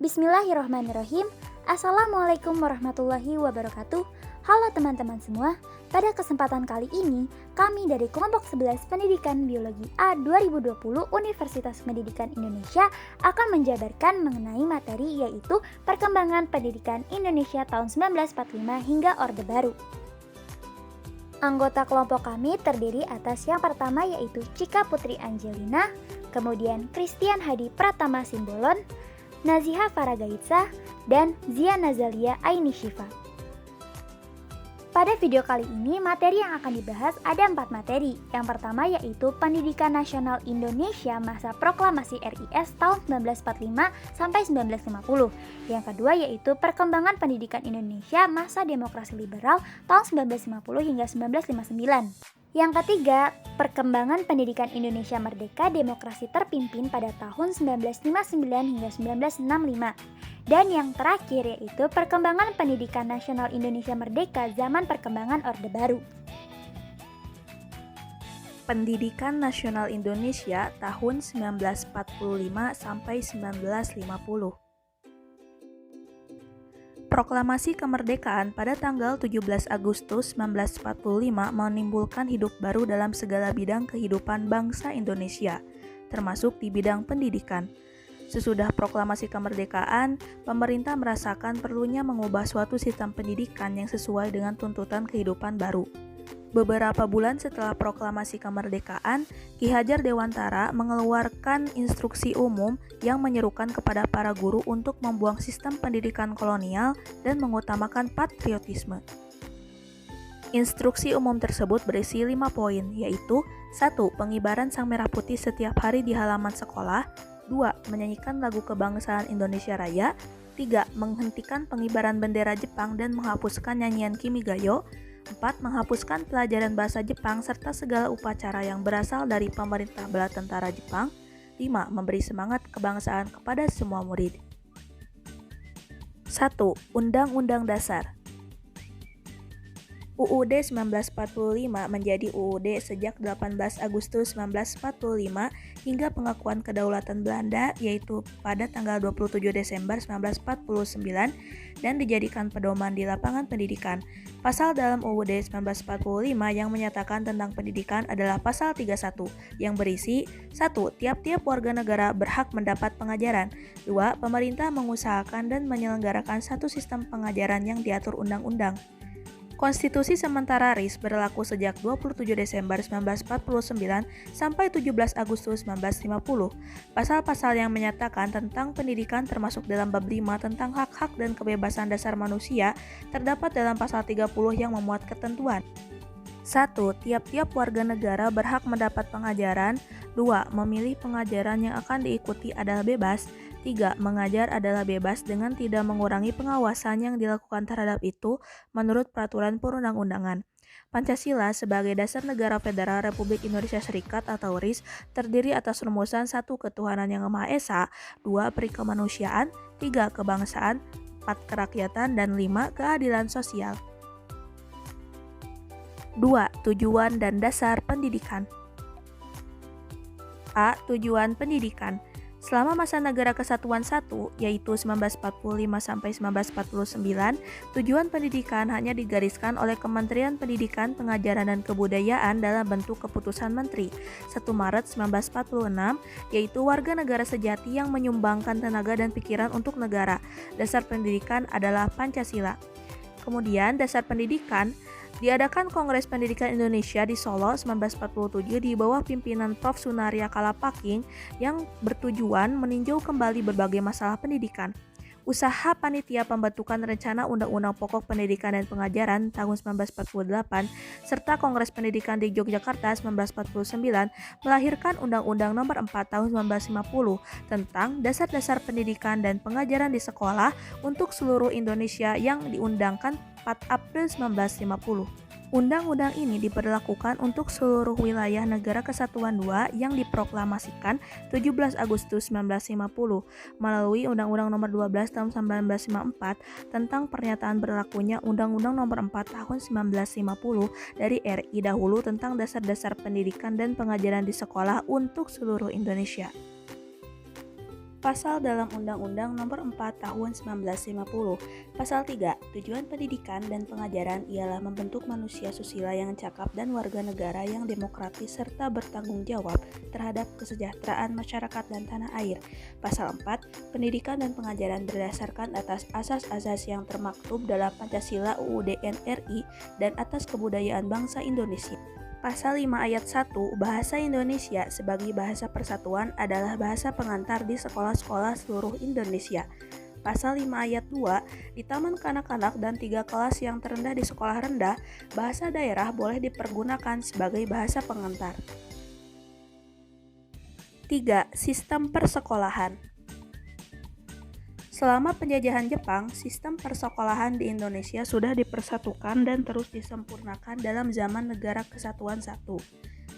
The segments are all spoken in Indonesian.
Bismillahirrahmanirrahim. Assalamualaikum warahmatullahi wabarakatuh. Halo teman-teman semua. Pada kesempatan kali ini, kami dari kelompok 11 Pendidikan Biologi A 2020 Universitas Pendidikan Indonesia akan menjabarkan mengenai materi yaitu perkembangan pendidikan Indonesia tahun 1945 hingga Orde Baru. Anggota kelompok kami terdiri atas yang pertama yaitu Cika Putri Angelina, kemudian Christian Hadi Pratama Simbolon, Naziha Faragaitsa, dan Zia Nazalia Aini Syifa. Pada video kali ini, materi yang akan dibahas ada 4 materi. Yang pertama yaitu Pendidikan Nasional Indonesia masa Proklamasi RIS tahun 1945 sampai 1950. Yang kedua yaitu Perkembangan Pendidikan Indonesia masa Demokrasi Liberal tahun 1950 hingga 1959. Yang ketiga, Perkembangan Pendidikan Indonesia Merdeka Demokrasi Terpimpin pada tahun 1959 hingga 1965. Dan yang terakhir yaitu Perkembangan Pendidikan Nasional Indonesia Merdeka zaman perkembangan Orde Baru. Pendidikan Nasional Indonesia tahun 1945 sampai 1950. Proklamasi kemerdekaan pada tanggal 17 Agustus 1945 menimbulkan hidup baru dalam segala bidang kehidupan bangsa Indonesia, termasuk di bidang pendidikan. Sesudah proklamasi kemerdekaan, pemerintah merasakan perlunya mengubah suatu sistem pendidikan yang sesuai dengan tuntutan kehidupan baru. Beberapa bulan setelah proklamasi kemerdekaan, Ki Hajar Dewantara mengeluarkan instruksi umum yang menyerukan kepada para guru untuk membuang sistem pendidikan kolonial dan mengutamakan patriotisme. Instruksi umum tersebut berisi 5 poin, yaitu 1. Pengibaran sang merah putih setiap hari di halaman sekolah. 2. Menyanyikan lagu kebangsaan Indonesia Raya. 3. Menghentikan pengibaran bendera Jepang dan menghapuskan nyanyian Kimigayo. 4. Menghapuskan pelajaran bahasa Jepang serta segala upacara yang berasal dari pemerintah bala tentara Jepang. 5. Memberi semangat kebangsaan kepada semua murid. 1. Undang-Undang Dasar. UUD 1945 menjadi UUD sejak 18 Agustus 1945 hingga pengakuan kedaulatan Belanda yaitu pada tanggal 27 Desember 1949 dan dijadikan pedoman di lapangan pendidikan. Pasal dalam UUD 1945 yang menyatakan tentang pendidikan adalah pasal 31 yang berisi 1. Tiap-tiap warga negara berhak mendapat pengajaran. 2. Pemerintah mengusahakan dan menyelenggarakan satu sistem pengajaran yang diatur undang-undang. Konstitusi sementara RIS berlaku sejak 27 Desember 1949 sampai 17 Agustus 1950. Pasal-pasal yang menyatakan tentang pendidikan termasuk dalam bab 5 tentang hak-hak dan kebebasan dasar manusia terdapat dalam pasal 30 yang memuat ketentuan. 1. Tiap-tiap warga negara berhak mendapat pengajaran. 2. Memilih pengajaran yang akan diikuti adalah bebas. 3. Mengajar adalah bebas dengan tidak mengurangi pengawasan yang dilakukan terhadap itu menurut peraturan perundang-undangan. Pancasila sebagai dasar negara federal Republik Indonesia Serikat atau RIS terdiri atas rumusan 1. Ketuhanan yang Maha Esa, 2. Perikemanusiaan, 3. Kebangsaan, 4. Kerakyatan, dan 5. Keadilan sosial. 2. Tujuan dan dasar pendidikan. A. Tujuan pendidikan. Selama masa Negara Kesatuan I, yaitu 1945 sampai 1949, tujuan pendidikan hanya digariskan oleh Kementerian Pendidikan, Pengajaran dan Kebudayaan dalam bentuk keputusan Menteri 1 Maret 1946, yaitu warga negara sejati yang menyumbangkan tenaga dan pikiran untuk negara. Dasar pendidikan adalah Pancasila. Kemudian dasar pendidikan diadakan Kongres Pendidikan Indonesia di Solo 1947 di bawah pimpinan Prof. Sunaria Kalapaking yang bertujuan meninjau kembali berbagai masalah pendidikan. Usaha panitia pembentukan rencana Undang-Undang Pokok Pendidikan dan Pengajaran tahun 1948 serta Kongres Pendidikan di Yogyakarta 1949 melahirkan Undang-Undang Nomor 4 tahun 1950 tentang dasar-dasar pendidikan dan pengajaran di sekolah untuk seluruh Indonesia yang diundangkan 4 April 1950. Undang-undang ini diberlakukan untuk seluruh wilayah Negara Kesatuan II yang diproklamasikan 17 Agustus 1950 melalui Undang-Undang Nomor 12 Tahun 1954 tentang pernyataan berlakunya Undang-Undang Nomor 4 Tahun 1950 dari RI dahulu tentang dasar-dasar pendidikan dan pengajaran di sekolah untuk seluruh Indonesia. Pasal dalam Undang-Undang Nomor 4 Tahun 1950. Pasal 3. Tujuan pendidikan dan pengajaran ialah membentuk manusia susila yang cakap dan warga negara yang demokratis serta bertanggung jawab terhadap kesejahteraan masyarakat dan tanah air. Pasal 4. Pendidikan dan pengajaran berdasarkan atas asas-asas yang termaktub dalam Pancasila UUD NRI dan atas kebudayaan bangsa Indonesia. Pasal 5 ayat 1, bahasa Indonesia sebagai bahasa persatuan adalah bahasa pengantar di sekolah-sekolah seluruh Indonesia. Pasal 5 ayat 2, di taman kanak-kanak dan 3 kelas yang terendah di sekolah rendah, bahasa daerah boleh dipergunakan sebagai bahasa pengantar. 3. Sistem persekolahan. Selama penjajahan Jepang, sistem persekolahan di Indonesia sudah dipersatukan dan terus disempurnakan dalam zaman Negara Kesatuan 1.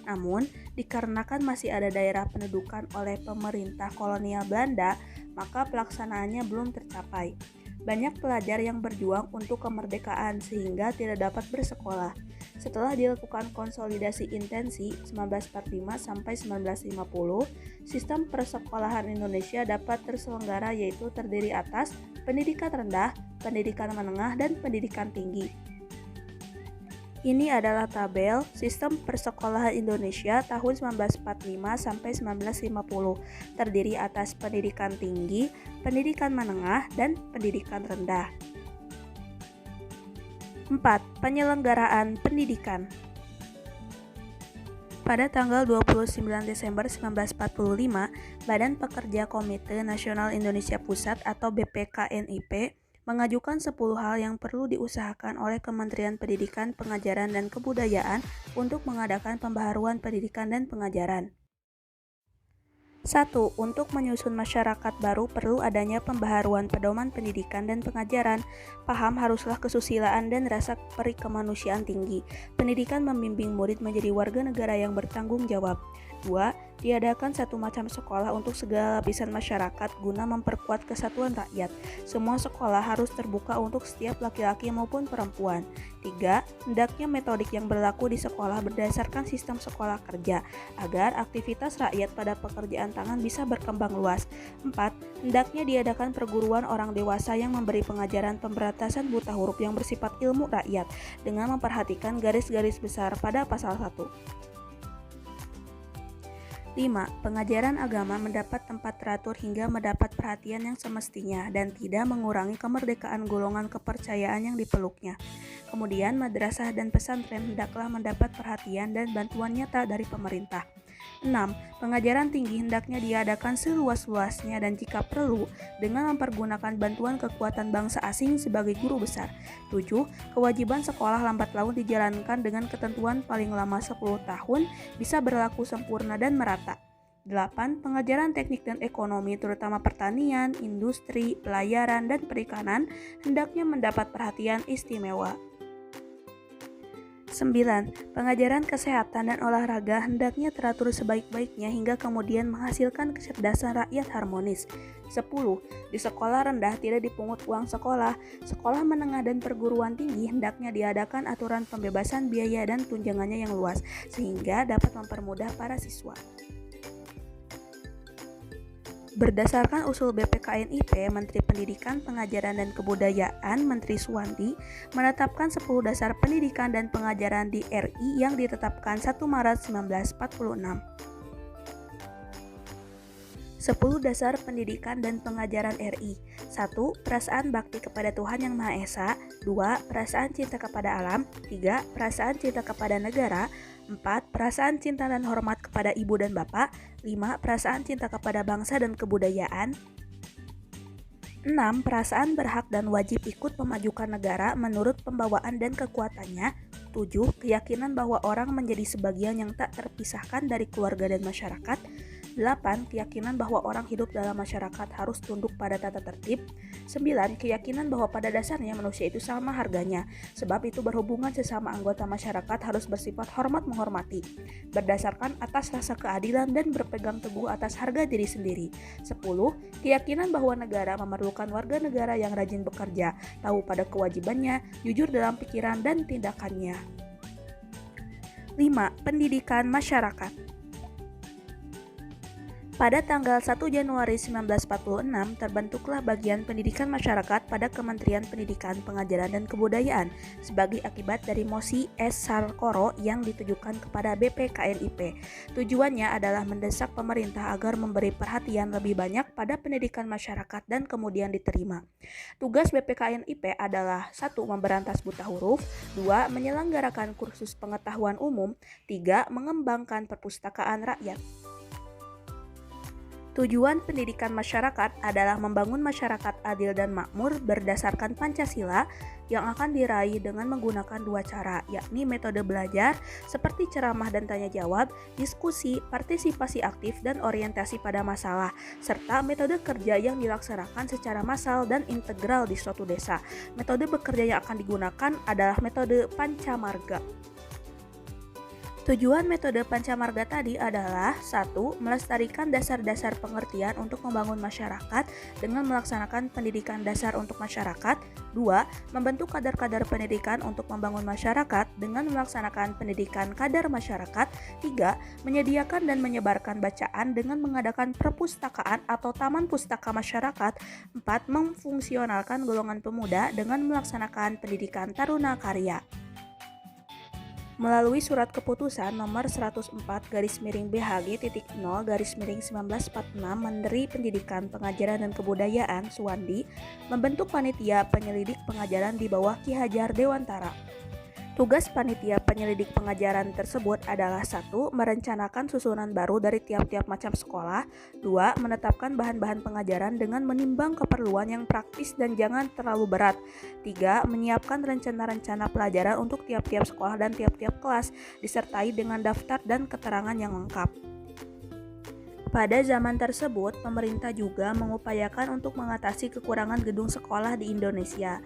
Namun, dikarenakan masih ada daerah pendudukan oleh pemerintah kolonial Belanda, maka pelaksanaannya belum tercapai. Banyak pelajar yang berjuang untuk kemerdekaan sehingga tidak dapat bersekolah. Setelah dilakukan konsolidasi intensi 1945 sampai 1950, sistem persekolahan Indonesia dapat terselenggara yaitu terdiri atas pendidikan rendah, pendidikan menengah, dan pendidikan tinggi. Ini adalah tabel sistem persekolahan Indonesia tahun 1945 sampai 1950, terdiri atas pendidikan tinggi, pendidikan menengah, dan pendidikan rendah. 4. Penyelenggaraan pendidikan. Pada tanggal 29 Desember 1945, Badan Pekerja Komite Nasional Indonesia Pusat atau BPKNIP mengajukan 10 hal yang perlu diusahakan oleh Kementerian Pendidikan, Pengajaran, dan Kebudayaan untuk mengadakan pembaharuan pendidikan dan pengajaran. 1. Untuk menyusun masyarakat baru perlu adanya pembaharuan pedoman pendidikan dan pengajaran. Paham haruslah kesusilaan dan rasa perikemanusiaan tinggi. Pendidikan membimbing murid menjadi warga negara yang bertanggung jawab. 2. Diadakan satu macam sekolah untuk segala lapisan masyarakat guna memperkuat kesatuan rakyat. Semua sekolah harus terbuka untuk setiap laki-laki maupun perempuan. 3. Hendaknya metodik yang berlaku di sekolah berdasarkan sistem sekolah kerja, agar aktivitas rakyat pada pekerjaan tangan bisa berkembang luas. 4. Hendaknya diadakan perguruan orang dewasa yang memberi pengajaran pemberantasan buta huruf yang bersifat ilmu rakyat, dengan memperhatikan garis-garis besar pada pasal 1. 5. Pengajaran agama mendapat tempat teratur hingga mendapat perhatian yang semestinya dan tidak mengurangi kemerdekaan golongan kepercayaan yang dipeluknya. Kemudian, madrasah dan pesantren hendaklah mendapat perhatian dan bantuan nyata dari pemerintah. 6. Pengajaran tinggi hendaknya diadakan seluas-luasnya dan jika perlu dengan mempergunakan bantuan kekuatan bangsa asing sebagai guru besar. 7. Kewajiban sekolah lambat laun dijalankan dengan ketentuan paling lama 10 tahun, bisa berlaku sempurna dan merata. 8. Pengajaran teknik dan ekonomi terutama pertanian, industri, pelayaran, dan perikanan hendaknya mendapat perhatian istimewa. 9. Pengajaran kesehatan dan olahraga hendaknya teratur sebaik-baiknya hingga kemudian menghasilkan kecerdasan rakyat harmonis. 10. Di sekolah rendah tidak dipungut uang sekolah. Sekolah menengah dan perguruan tinggi hendaknya diadakan aturan pembebasan biaya dan tunjangannya yang luas sehingga dapat mempermudah para siswa. Berdasarkan usul BPKNIP, Menteri Pendidikan, Pengajaran, dan Kebudayaan, Menteri Suwandi, menetapkan 10 dasar pendidikan dan pengajaran di RI yang ditetapkan 1 Maret 1946. 10 dasar pendidikan dan pengajaran RI. 1. Perasaan bakti kepada Tuhan Yang Maha Esa. 2. Perasaan cinta kepada alam. 3. Perasaan cinta kepada negara. 4. Perasaan cinta dan hormat kepada ibu dan bapak. 5. Perasaan cinta kepada bangsa dan kebudayaan. 6. Perasaan berhak dan wajib ikut memajukan negara menurut pembawaan dan kekuatannya. 7. Keyakinan bahwa orang menjadi sebagian yang tak terpisahkan dari keluarga dan masyarakat. 8. Keyakinan bahwa orang hidup dalam masyarakat harus tunduk pada tata tertib. 9. Keyakinan bahwa pada dasarnya manusia itu sama harganya, sebab itu berhubungan sesama anggota masyarakat harus bersifat hormat menghormati, berdasarkan atas rasa keadilan dan berpegang teguh atas harga diri sendiri. 10. Keyakinan bahwa negara memerlukan warga negara yang rajin bekerja, tahu pada kewajibannya, jujur dalam pikiran dan tindakannya. 5. Pendidikan masyarakat. Pada tanggal 1 Januari 1946, terbentuklah Bagian Pendidikan Masyarakat pada Kementerian Pendidikan, Pengajaran, dan Kebudayaan sebagai akibat dari mosi S. Sarkoro yang ditujukan kepada BPKNIP. Tujuannya adalah mendesak pemerintah agar memberi perhatian lebih banyak pada pendidikan masyarakat dan kemudian diterima. Tugas BPKNIP adalah 1. Memberantas buta huruf, 2. Menyelenggarakan kursus pengetahuan umum, 3. Mengembangkan perpustakaan rakyat. Tujuan pendidikan masyarakat adalah membangun masyarakat adil dan makmur berdasarkan Pancasila yang akan diraih dengan menggunakan 2 cara, yakni metode belajar seperti ceramah dan tanya jawab, diskusi, partisipasi aktif, dan orientasi pada masalah, serta metode kerja yang dilaksanakan secara massal dan integral di suatu desa. Metode bekerja yang akan digunakan adalah metode Pancamarga. Tujuan metode Pancamarga tadi adalah 1. Melestarikan dasar-dasar pengertian untuk membangun masyarakat dengan melaksanakan pendidikan dasar untuk masyarakat. 2. Membentuk kadar-kadar pendidikan untuk membangun masyarakat dengan melaksanakan pendidikan kadar masyarakat. 3. Menyediakan dan menyebarkan bacaan dengan mengadakan perpustakaan atau taman pustaka masyarakat. 4. Memfungsionalkan golongan pemuda dengan melaksanakan pendidikan taruna karya. Melalui surat keputusan nomor 104/BHG.0/1946 Menteri Pendidikan, Pengajaran, dan Kebudayaan Suwandi membentuk panitia penyelidik pengajaran di bawah Ki Hajar Dewantara. Tugas panitia penyelidik pengajaran tersebut adalah 1. Merencanakan susunan baru dari tiap-tiap macam sekolah. 2. Menetapkan bahan-bahan pengajaran dengan menimbang keperluan yang praktis dan jangan terlalu berat. 3. Menyiapkan rencana-rencana pelajaran untuk tiap-tiap sekolah dan tiap-tiap kelas, disertai dengan daftar dan keterangan yang lengkap. Pada zaman tersebut, pemerintah juga mengupayakan untuk mengatasi kekurangan gedung sekolah di Indonesia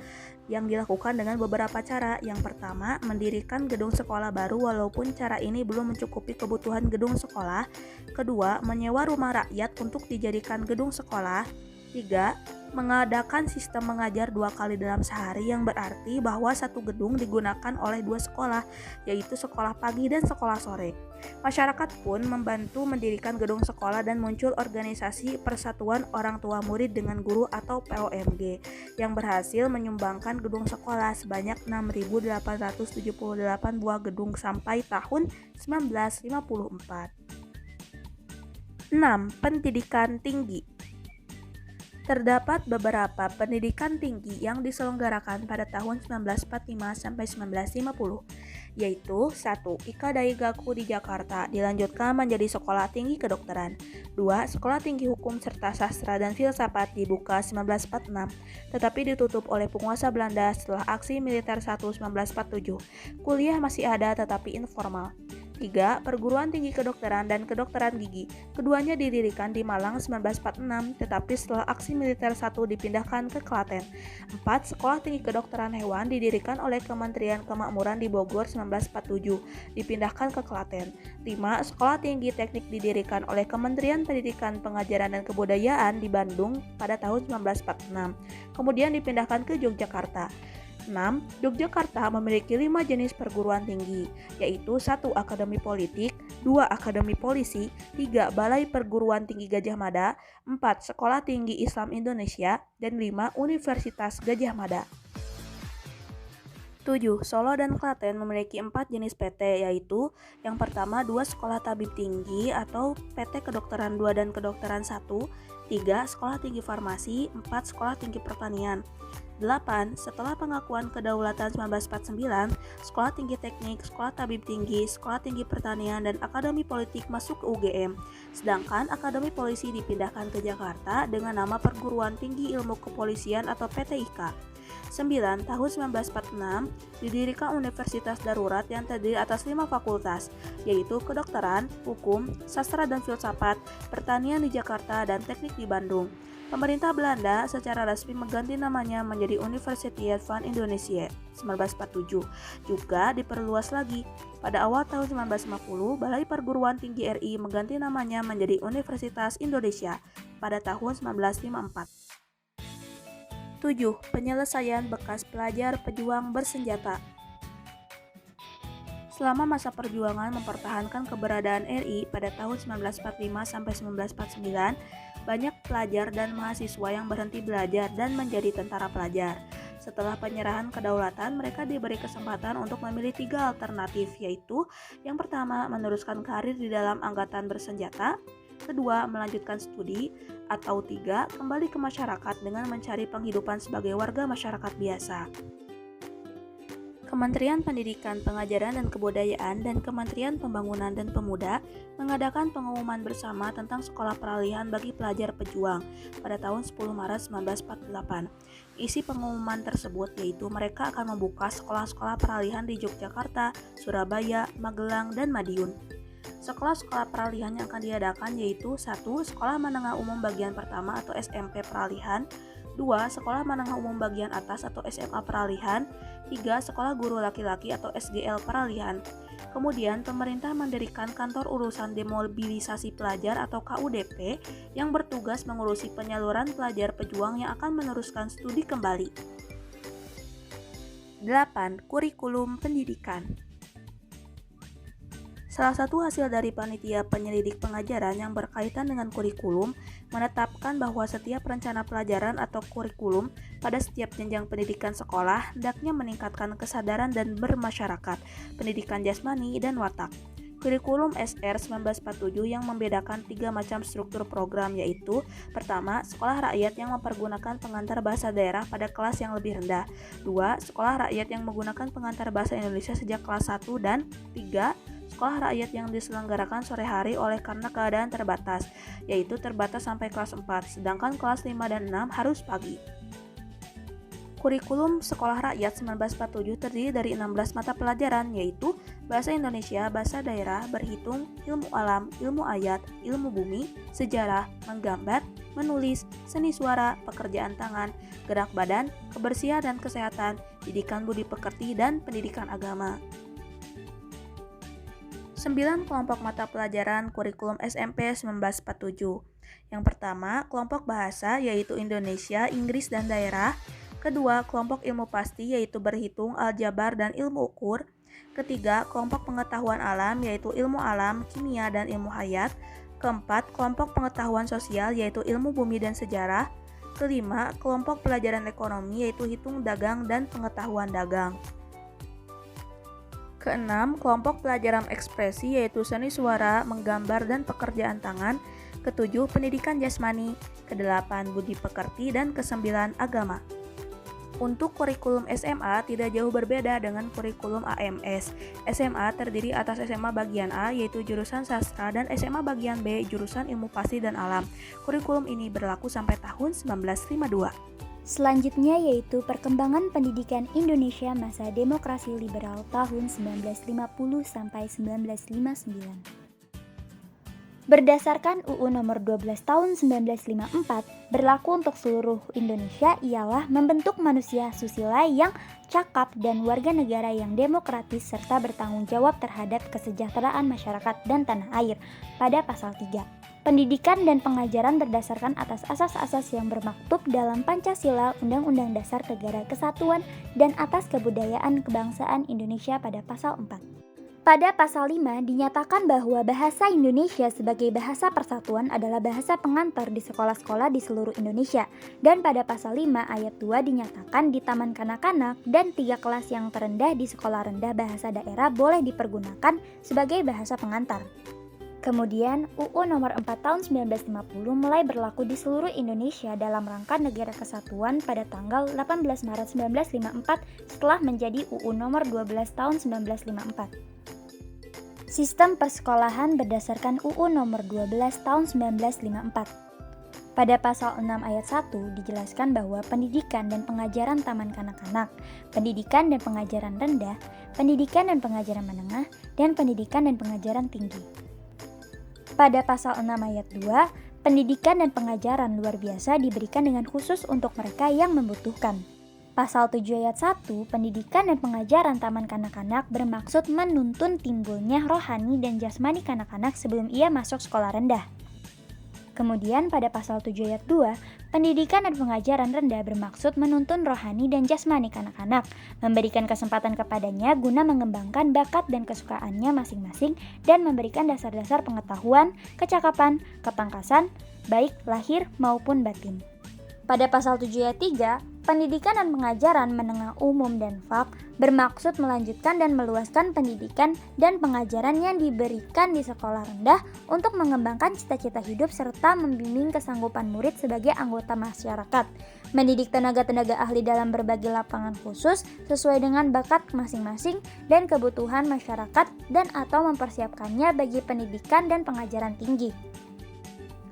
yang dilakukan dengan beberapa cara. Yang pertama, mendirikan gedung sekolah baru walaupun cara ini belum mencukupi kebutuhan gedung sekolah. Kedua, menyewa rumah rakyat untuk dijadikan gedung sekolah. 3. Mengadakan sistem mengajar 2 kali dalam sehari yang berarti bahwa satu gedung digunakan oleh 2 sekolah, yaitu sekolah pagi dan sekolah sore. Masyarakat pun membantu mendirikan gedung sekolah dan muncul organisasi Persatuan Orang Tua Murid dengan Guru atau POMG yang berhasil menyumbangkan gedung sekolah sebanyak 6.878 buah gedung sampai tahun 1954. 6. Pendidikan tinggi. Terdapat beberapa pendidikan tinggi yang diselenggarakan pada tahun 1945 sampai 1950, yaitu 1. IKA Daigaku di Jakarta dilanjutkan menjadi Sekolah Tinggi Kedokteran. 2. Sekolah Tinggi Hukum serta Sastra dan Filsafat dibuka 1946, tetapi ditutup oleh penguasa Belanda setelah aksi militer 1 1947. Kuliah masih ada tetapi informal. 3. Perguruan Tinggi Kedokteran dan Kedokteran Gigi. Keduanya didirikan di Malang 1946, tetapi setelah aksi militer 1 dipindahkan ke Klaten. 4. Sekolah Tinggi Kedokteran Hewan didirikan oleh Kementerian Kemakmuran di Bogor 1947, dipindahkan ke Klaten. 5. Sekolah Tinggi Teknik didirikan oleh Kementerian Pendidikan, Pengajaran, dan Kebudayaan di Bandung pada tahun 1946, kemudian dipindahkan ke Yogyakarta. 6. Yogyakarta memiliki 5 jenis perguruan tinggi, yaitu 1. Akademi Politik, 2. Akademi Polisi, 3. Balai Perguruan Tinggi Gadjah Mada, 4. Sekolah Tinggi Islam Indonesia, dan 5. Universitas Gadjah Mada. 7. Solo dan Klaten memiliki 4 jenis PT, yaitu yang pertama 2 Sekolah Tabib Tinggi atau PT Kedokteran 2 dan Kedokteran 1, 3. Sekolah Tinggi Farmasi, 4. Sekolah Tinggi Pertanian. 8. Setelah pengakuan kedaulatan 1949, Sekolah Tinggi Teknik, Sekolah Tabib Tinggi, Sekolah Tinggi Pertanian, dan Akademi Politik masuk ke UGM. Sedangkan Akademi Polisi dipindahkan ke Jakarta dengan nama Perguruan Tinggi Ilmu Kepolisian atau PTIK. 9. Tahun 1946, didirikan Universitas Darurat yang terdiri atas 5 fakultas, yaitu Kedokteran, Hukum, Sastra dan Filsafat, Pertanian di Jakarta, dan Teknik di Bandung. Pemerintah Belanda secara resmi mengganti namanya menjadi Universiteit van Indonesia 1947. Juga diperluas lagi. Pada awal tahun 1950, Balai Perguruan Tinggi RI mengganti namanya menjadi Universitas Indonesia pada tahun 1954. 7. Penyelesaian bekas pelajar pejuang bersenjata. Selama masa perjuangan mempertahankan keberadaan RI pada tahun 1945 sampai 1949, banyak pelajar dan mahasiswa yang berhenti belajar dan menjadi tentara pelajar. Setelah penyerahan kedaulatan, mereka diberi kesempatan untuk memilih 3 alternatif, yaitu yang pertama, meneruskan karir di dalam angkatan bersenjata, kedua, melanjutkan studi, atau 3, kembali ke masyarakat dengan mencari penghidupan sebagai warga masyarakat biasa. Kementerian Pendidikan, Pengajaran dan Kebudayaan dan Kementerian Pembangunan dan Pemuda mengadakan pengumuman bersama tentang sekolah peralihan bagi pelajar pejuang pada tahun 10 Maret 1948. Isi pengumuman tersebut yaitu mereka akan membuka sekolah-sekolah peralihan di Yogyakarta, Surabaya, Magelang, dan Madiun. Sekolah-sekolah peralihan yang akan diadakan yaitu 1. Sekolah Menengah Umum Bagian Pertama atau SMP Peralihan, 2. Sekolah Menengah Umum Bagian Atas atau SMA Peralihan, 3. Sekolah Guru Laki-Laki atau SGL Peralihan. Kemudian pemerintah mendirikan Kantor Urusan Demobilisasi Pelajar atau KUDP yang bertugas mengurusi penyaluran pelajar pejuang yang akan meneruskan studi kembali. 8. Kurikulum pendidikan. Salah satu hasil dari panitia penyelidik pengajaran yang berkaitan dengan kurikulum menetapkan bahwa setiap rencana pelajaran atau kurikulum pada setiap jenjang pendidikan sekolah hendaknya meningkatkan kesadaran dan bermasyarakat, pendidikan jasmani dan watak. Kurikulum SR 1947 yang membedakan 3 macam struktur program yaitu pertama, sekolah rakyat yang mempergunakan pengantar bahasa daerah pada kelas yang lebih rendah, 2. Sekolah rakyat yang menggunakan pengantar bahasa Indonesia sejak kelas 1 dan 3. Sekolah rakyat yang diselenggarakan sore hari oleh karena keadaan terbatas, yaitu terbatas sampai kelas 4, sedangkan kelas 5 dan 6 harus pagi. Kurikulum Sekolah Rakyat 1947 terdiri dari 16 mata pelajaran, yaitu Bahasa Indonesia, Bahasa Daerah, Berhitung, Ilmu Alam, Ilmu Ayat, Ilmu Bumi, Sejarah, Menggambar, Menulis, Seni Suara, Pekerjaan Tangan, Gerak Badan, Kebersihan dan Kesehatan, Didikan Budi Pekerti, dan Pendidikan Agama. 9 kelompok mata pelajaran kurikulum SMP 1947. Yang pertama, kelompok bahasa yaitu Indonesia, Inggris, dan daerah. Kedua, kelompok ilmu pasti yaitu berhitung, aljabar, dan ilmu ukur. Ketiga, kelompok pengetahuan alam yaitu ilmu alam, kimia, dan ilmu hayat. Keempat, kelompok pengetahuan sosial yaitu ilmu bumi dan sejarah. Kelima, kelompok pelajaran ekonomi yaitu hitung, dagang, dan pengetahuan dagang. Keenam, kelompok pelajaran ekspresi yaitu seni suara, menggambar, dan pekerjaan tangan. Ketujuh, pendidikan jasmani. Kedelapan, budi pekerti. Dan kesembilan, agama. Untuk kurikulum SMA tidak jauh berbeda dengan kurikulum AMS. SMA terdiri atas SMA bagian A yaitu jurusan sastra dan SMA bagian B jurusan ilmu pasti dan alam. Kurikulum ini berlaku sampai tahun 1952. Selanjutnya yaitu perkembangan pendidikan Indonesia masa demokrasi liberal tahun 1950 sampai 1959. Berdasarkan UU nomor 12 tahun 1954, berlaku untuk seluruh Indonesia ialah membentuk manusia susila yang cakap dan warga negara yang demokratis serta bertanggung jawab terhadap kesejahteraan masyarakat dan tanah air pada pasal 3. Pendidikan dan pengajaran berdasarkan atas asas-asas yang bermaktub dalam Pancasila, Undang-Undang Dasar Negara Kesatuan, dan atas kebudayaan kebangsaan Indonesia pada pasal 4. Pada pasal 5 dinyatakan bahwa bahasa Indonesia sebagai bahasa persatuan adalah bahasa pengantar di sekolah-sekolah di seluruh Indonesia. Dan pada pasal 5 ayat 2 dinyatakan di taman kanak-kanak dan 3 kelas yang terendah di sekolah rendah bahasa daerah boleh dipergunakan sebagai bahasa pengantar. Kemudian, UU nomor 4 tahun 1950 mulai berlaku di seluruh Indonesia dalam rangka Negara Kesatuan pada tanggal 18 Maret 1954 setelah menjadi UU nomor 12 tahun 1954. Sistem persekolahan berdasarkan UU nomor 12 tahun 1954. Pada pasal 6 ayat 1 dijelaskan bahwa pendidikan dan pengajaran taman kanak-kanak, pendidikan dan pengajaran rendah, pendidikan dan pengajaran menengah, dan pendidikan dan pengajaran tinggi. Pada pasal 6 ayat 2, pendidikan dan pengajaran luar biasa diberikan dengan khusus untuk mereka yang membutuhkan. Pasal 7 ayat 1, pendidikan dan pengajaran taman kanak-kanak bermaksud menuntun timbulnya rohani dan jasmani kanak-kanak sebelum ia masuk sekolah rendah. Kemudian pada pasal 7 ayat 2, pendidikan dan pengajaran rendah bermaksud menuntun rohani dan jasmani kanak-kanak, memberikan kesempatan kepadanya guna mengembangkan bakat dan kesukaannya masing-masing dan memberikan dasar-dasar pengetahuan, kecakapan, kepangkasan, baik lahir maupun batin. Pada pasal 7 ayat 3, pendidikan dan pengajaran menengah umum dan FAK bermaksud melanjutkan dan meluaskan pendidikan dan pengajaran yang diberikan di sekolah rendah untuk mengembangkan cita-cita hidup serta membimbing kesanggupan murid sebagai anggota masyarakat, mendidik tenaga-tenaga ahli dalam berbagai lapangan khusus sesuai dengan bakat masing-masing dan kebutuhan masyarakat dan atau mempersiapkannya bagi pendidikan dan pengajaran tinggi.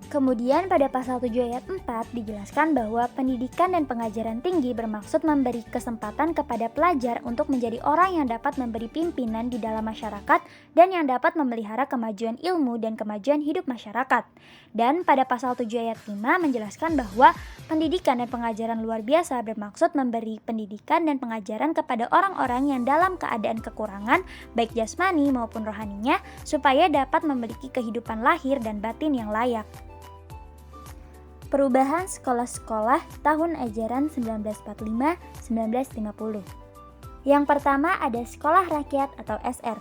Kemudian pada pasal 7 ayat 4 dijelaskan bahwa pendidikan dan pengajaran tinggi bermaksud memberi kesempatan kepada pelajar untuk menjadi orang yang dapat memberi pimpinan di dalam masyarakat dan yang dapat memelihara kemajuan ilmu dan kemajuan hidup masyarakat. Dan pada pasal 7 ayat 5 menjelaskan bahwa pendidikan dan pengajaran luar biasa bermaksud memberi pendidikan dan pengajaran kepada orang-orang yang dalam keadaan kekurangan baik jasmani maupun rohaninya supaya dapat memiliki kehidupan lahir dan batin yang layak. Perubahan sekolah-sekolah tahun ajaran 1945-1950. Yang pertama ada sekolah rakyat atau SR.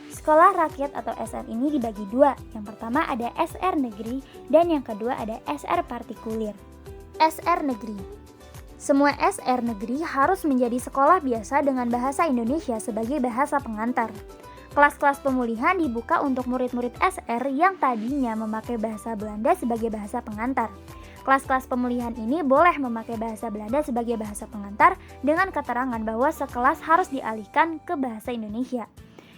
Sekolah rakyat atau SR ini dibagi dua. Yang pertama ada SR negeri dan yang kedua ada SR partikulir. SR negeri. Semua SR negeri harus menjadi sekolah biasa dengan bahasa Indonesia sebagai bahasa pengantar. Kelas-kelas pemulihan dibuka untuk murid-murid SR yang tadinya memakai bahasa Belanda sebagai bahasa pengantar. Kelas-kelas pemulihan ini boleh memakai bahasa Belanda sebagai bahasa pengantar dengan keterangan bahwa sekelas harus dialihkan ke bahasa Indonesia.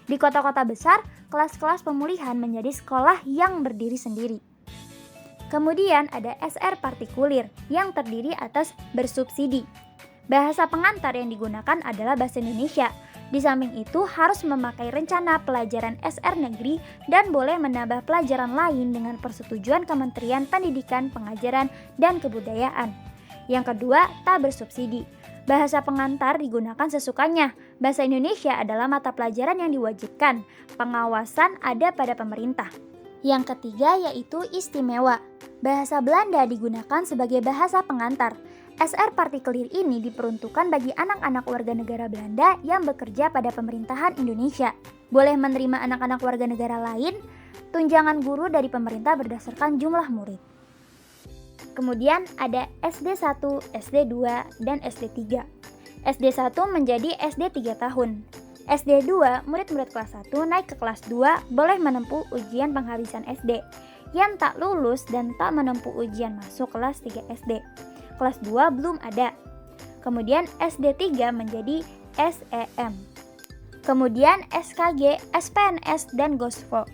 Di kota-kota besar, kelas-kelas pemulihan menjadi sekolah yang berdiri sendiri. Kemudian ada SR partikulir yang terdiri atas bersubsidi. Bahasa pengantar yang digunakan adalah bahasa Indonesia. Di samping itu harus memakai rencana pelajaran SR negeri dan boleh menambah pelajaran lain dengan persetujuan Kementerian Pendidikan, Pengajaran, dan Kebudayaan. Yang kedua, tak bersubsidi. Bahasa pengantar digunakan sesukanya. Bahasa Indonesia adalah mata pelajaran yang diwajibkan. Pengawasan ada pada pemerintah. Yang ketiga yaitu istimewa. Bahasa Belanda digunakan sebagai bahasa pengantar. SR partikulir ini diperuntukkan bagi anak-anak warga negara Belanda yang bekerja pada pemerintahan Indonesia. Boleh menerima anak-anak warga negara lain, tunjangan guru dari pemerintah berdasarkan jumlah murid. Kemudian ada SD1, SD2, dan SD3. SD1 menjadi SD 3 tahun. SD2, murid-murid kelas 1 naik ke kelas 2 boleh menempuh ujian penghabisan SD. Yang tak lulus dan tak menempuh ujian masuk kelas 3 SD. Kelas 2 belum ada. Kemudian SD3 menjadi SEM. Kemudian SKG, SPNS, dan GOSFO.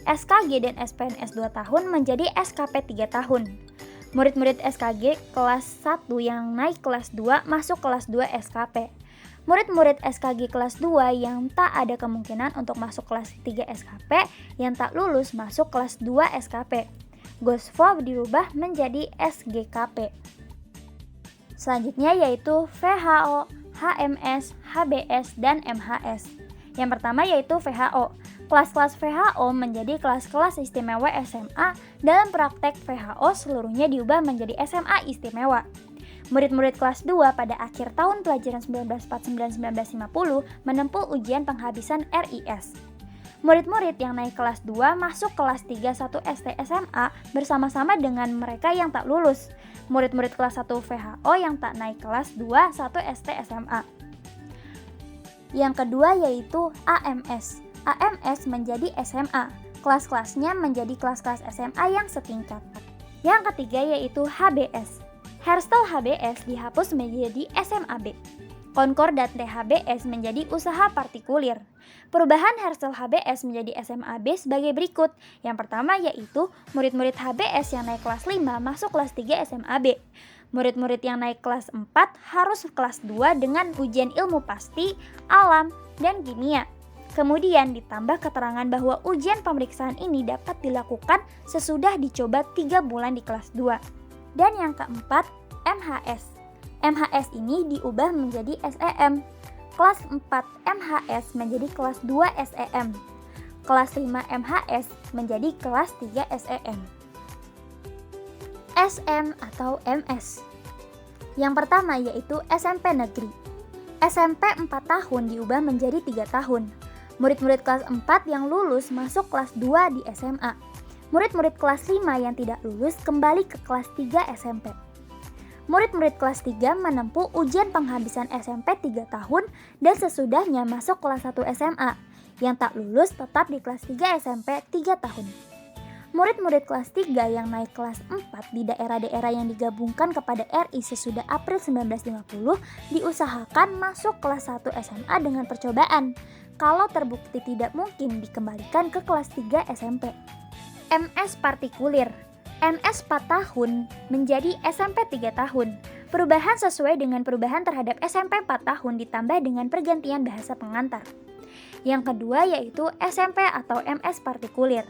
SKG dan SPNS 2 tahun menjadi SKP 3 tahun. Murid-murid SKG kelas 1 yang naik kelas 2 masuk kelas 2 SKP. Murid-murid SKG kelas 2 yang tak ada kemungkinan untuk masuk kelas 3 SKP yang tak lulus masuk kelas 2 SKP. GOSFO dirubah menjadi SGKP. Selanjutnya yaitu VHO, HMS, HBS, dan MHS. Yang pertama yaitu VHO. Kelas-kelas VHO menjadi kelas-kelas istimewa SMA. Dalam praktek VHO seluruhnya diubah menjadi SMA istimewa. Murid-murid kelas 2 pada akhir tahun pelajaran 1949-1950 menempuh ujian penghabisan RIS. Murid-murid yang naik kelas 2 masuk kelas 3 1 ST SMA bersama-sama dengan mereka yang tak lulus. Murid-murid kelas 1 VHO yang tak naik kelas 2 1 ST SMA. Yang kedua yaitu AMS. AMS menjadi SMA. Kelas-kelasnya menjadi kelas-kelas SMA yang setingkat. Yang ketiga yaitu HBS. Herstel HBS dihapus menjadi SMAB. Konkordat THBS menjadi usaha partikulir. Perubahan Herstel HBS menjadi SMAB sebagai berikut. Yang pertama yaitu murid-murid HBS yang naik kelas 5 masuk kelas 3 SMAB. Murid-murid yang naik kelas 4 harus kelas 2 dengan ujian ilmu pasti, alam, dan kimia. Kemudian ditambah keterangan bahwa ujian pemeriksaan ini dapat dilakukan sesudah dicoba 3 bulan di kelas 2. Dan yang keempat, MHS. MHS ini diubah menjadi SEM. Kelas 4 MHS menjadi kelas 2 SEM. Kelas 5 MHS menjadi kelas 3 SEM. SM atau MS. Yang pertama yaitu SMP negeri. SMP 4 tahun diubah menjadi 3 tahun. Murid-murid kelas 4 yang lulus masuk kelas 2 di SMA. Murid-murid kelas 5 yang tidak lulus kembali ke kelas 3 SMP. Murid-murid kelas 3 menempuh ujian penghabisan SMP 3 tahun dan sesudahnya masuk kelas 1 SMA. Yang tak lulus tetap di kelas 3 SMP 3 tahun. Murid-murid kelas 3 yang naik kelas 4 di daerah-daerah yang digabungkan kepada RI sesudah April 1950 diusahakan masuk kelas 1 SMA dengan percobaan. Kalau terbukti tidak mungkin dikembalikan ke kelas 3 SMP. MS partikulir. MS 4 tahun menjadi SMP 3 tahun. Perubahan sesuai dengan perubahan terhadap SMP 4 tahun ditambah dengan pergantian bahasa pengantar. Yang kedua yaitu SMP atau MS partikulir.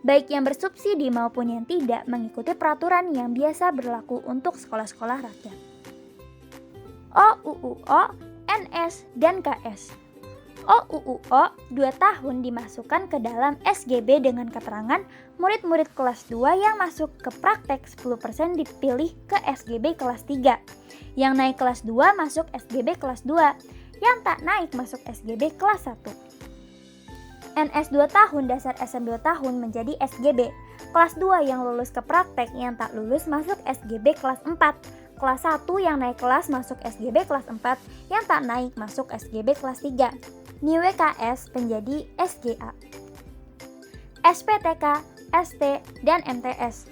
Baik yang bersubsidi maupun yang tidak mengikuti peraturan yang biasa berlaku untuk sekolah-sekolah rakyat. OUUO, NS, dan KS. OUUO 2 tahun dimasukkan ke dalam SGB dengan keterangan murid-murid kelas 2 yang masuk ke praktek 10% dipilih ke SGB kelas 3. Yang naik kelas 2 masuk SGB kelas 2, yang tak naik masuk SGB kelas 1. NS 2 tahun dasar SM 2 tahun menjadi SGB. Kelas 2 yang lulus ke praktek yang tak lulus masuk SGB kelas 4. Kelas 1 yang naik kelas masuk SGB kelas 4, yang tak naik masuk SGB kelas 3. NIWKS menjadi SGA. SPTK, ST, dan MTS.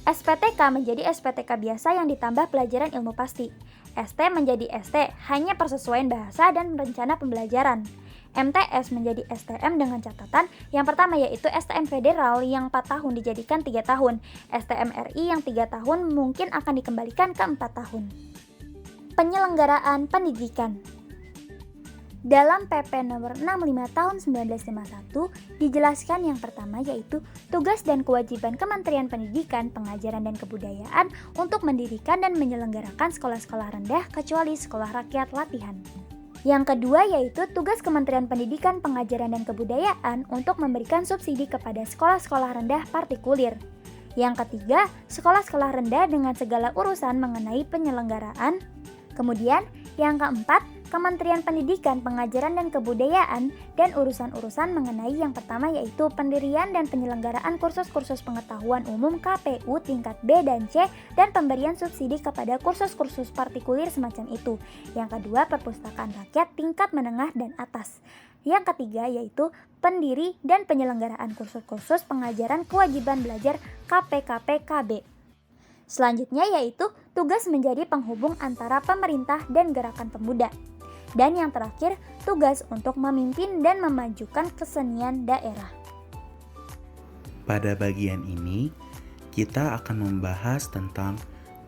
SPTK menjadi SPTK biasa yang ditambah pelajaran ilmu pasti. ST menjadi ST, hanya persesuaian bahasa dan rencana pembelajaran. MTS menjadi STM dengan catatan yang pertama yaitu STM federal yang 4 tahun dijadikan 3 tahun. STM RI yang 3 tahun mungkin akan dikembalikan ke 4 tahun. Penyelenggaraan pendidikan. Dalam PP nomor 65 tahun 1951 dijelaskan yang pertama yaitu tugas dan kewajiban Kementerian Pendidikan, Pengajaran dan Kebudayaan untuk mendirikan dan menyelenggarakan sekolah-sekolah rendah kecuali sekolah rakyat latihan. Yang kedua yaitu tugas Kementerian Pendidikan, Pengajaran dan Kebudayaan untuk memberikan subsidi kepada sekolah-sekolah rendah partikulir. Yang ketiga, sekolah-sekolah rendah dengan segala urusan mengenai penyelenggaraan. Kemudian, yang keempat, Kementerian Pendidikan, Pengajaran dan Kebudayaan dan urusan-urusan mengenai yang pertama yaitu pendirian dan penyelenggaraan kursus-kursus pengetahuan umum KPU tingkat B dan C dan pemberian subsidi kepada kursus-kursus partikulir semacam itu. Yang kedua, perpustakaan rakyat tingkat menengah dan atas. Yang ketiga yaitu pendiri dan penyelenggaraan kursus-kursus pengajaran kewajiban belajar KPKP-KB. Selanjutnya yaitu tugas menjadi penghubung antara pemerintah dan gerakan pemuda. Dan yang terakhir, tugas untuk memimpin dan memajukan kesenian daerah. Pada bagian ini, kita akan membahas tentang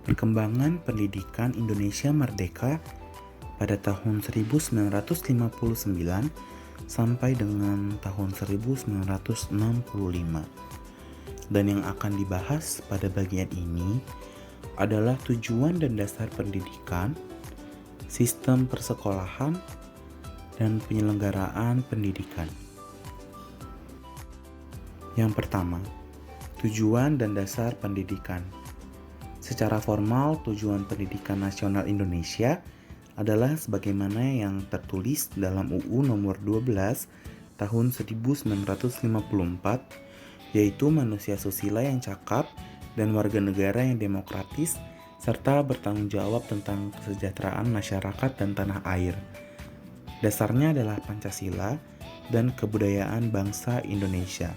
perkembangan pendidikan Indonesia Merdeka pada tahun 1959 sampai dengan tahun 1965. Dan yang akan dibahas pada bagian ini adalah tujuan dan dasar pendidikan, sistem persekolahan, dan penyelenggaraan pendidikan. Yang pertama, tujuan dan dasar pendidikan. Secara formal, tujuan pendidikan nasional Indonesia adalah sebagaimana yang tertulis dalam UU nomor 12 tahun 1954, yaitu manusia susila yang cakap dan warga negara yang demokratis serta bertanggung jawab tentang kesejahteraan masyarakat dan tanah air. Dasarnya adalah Pancasila dan kebudayaan bangsa Indonesia.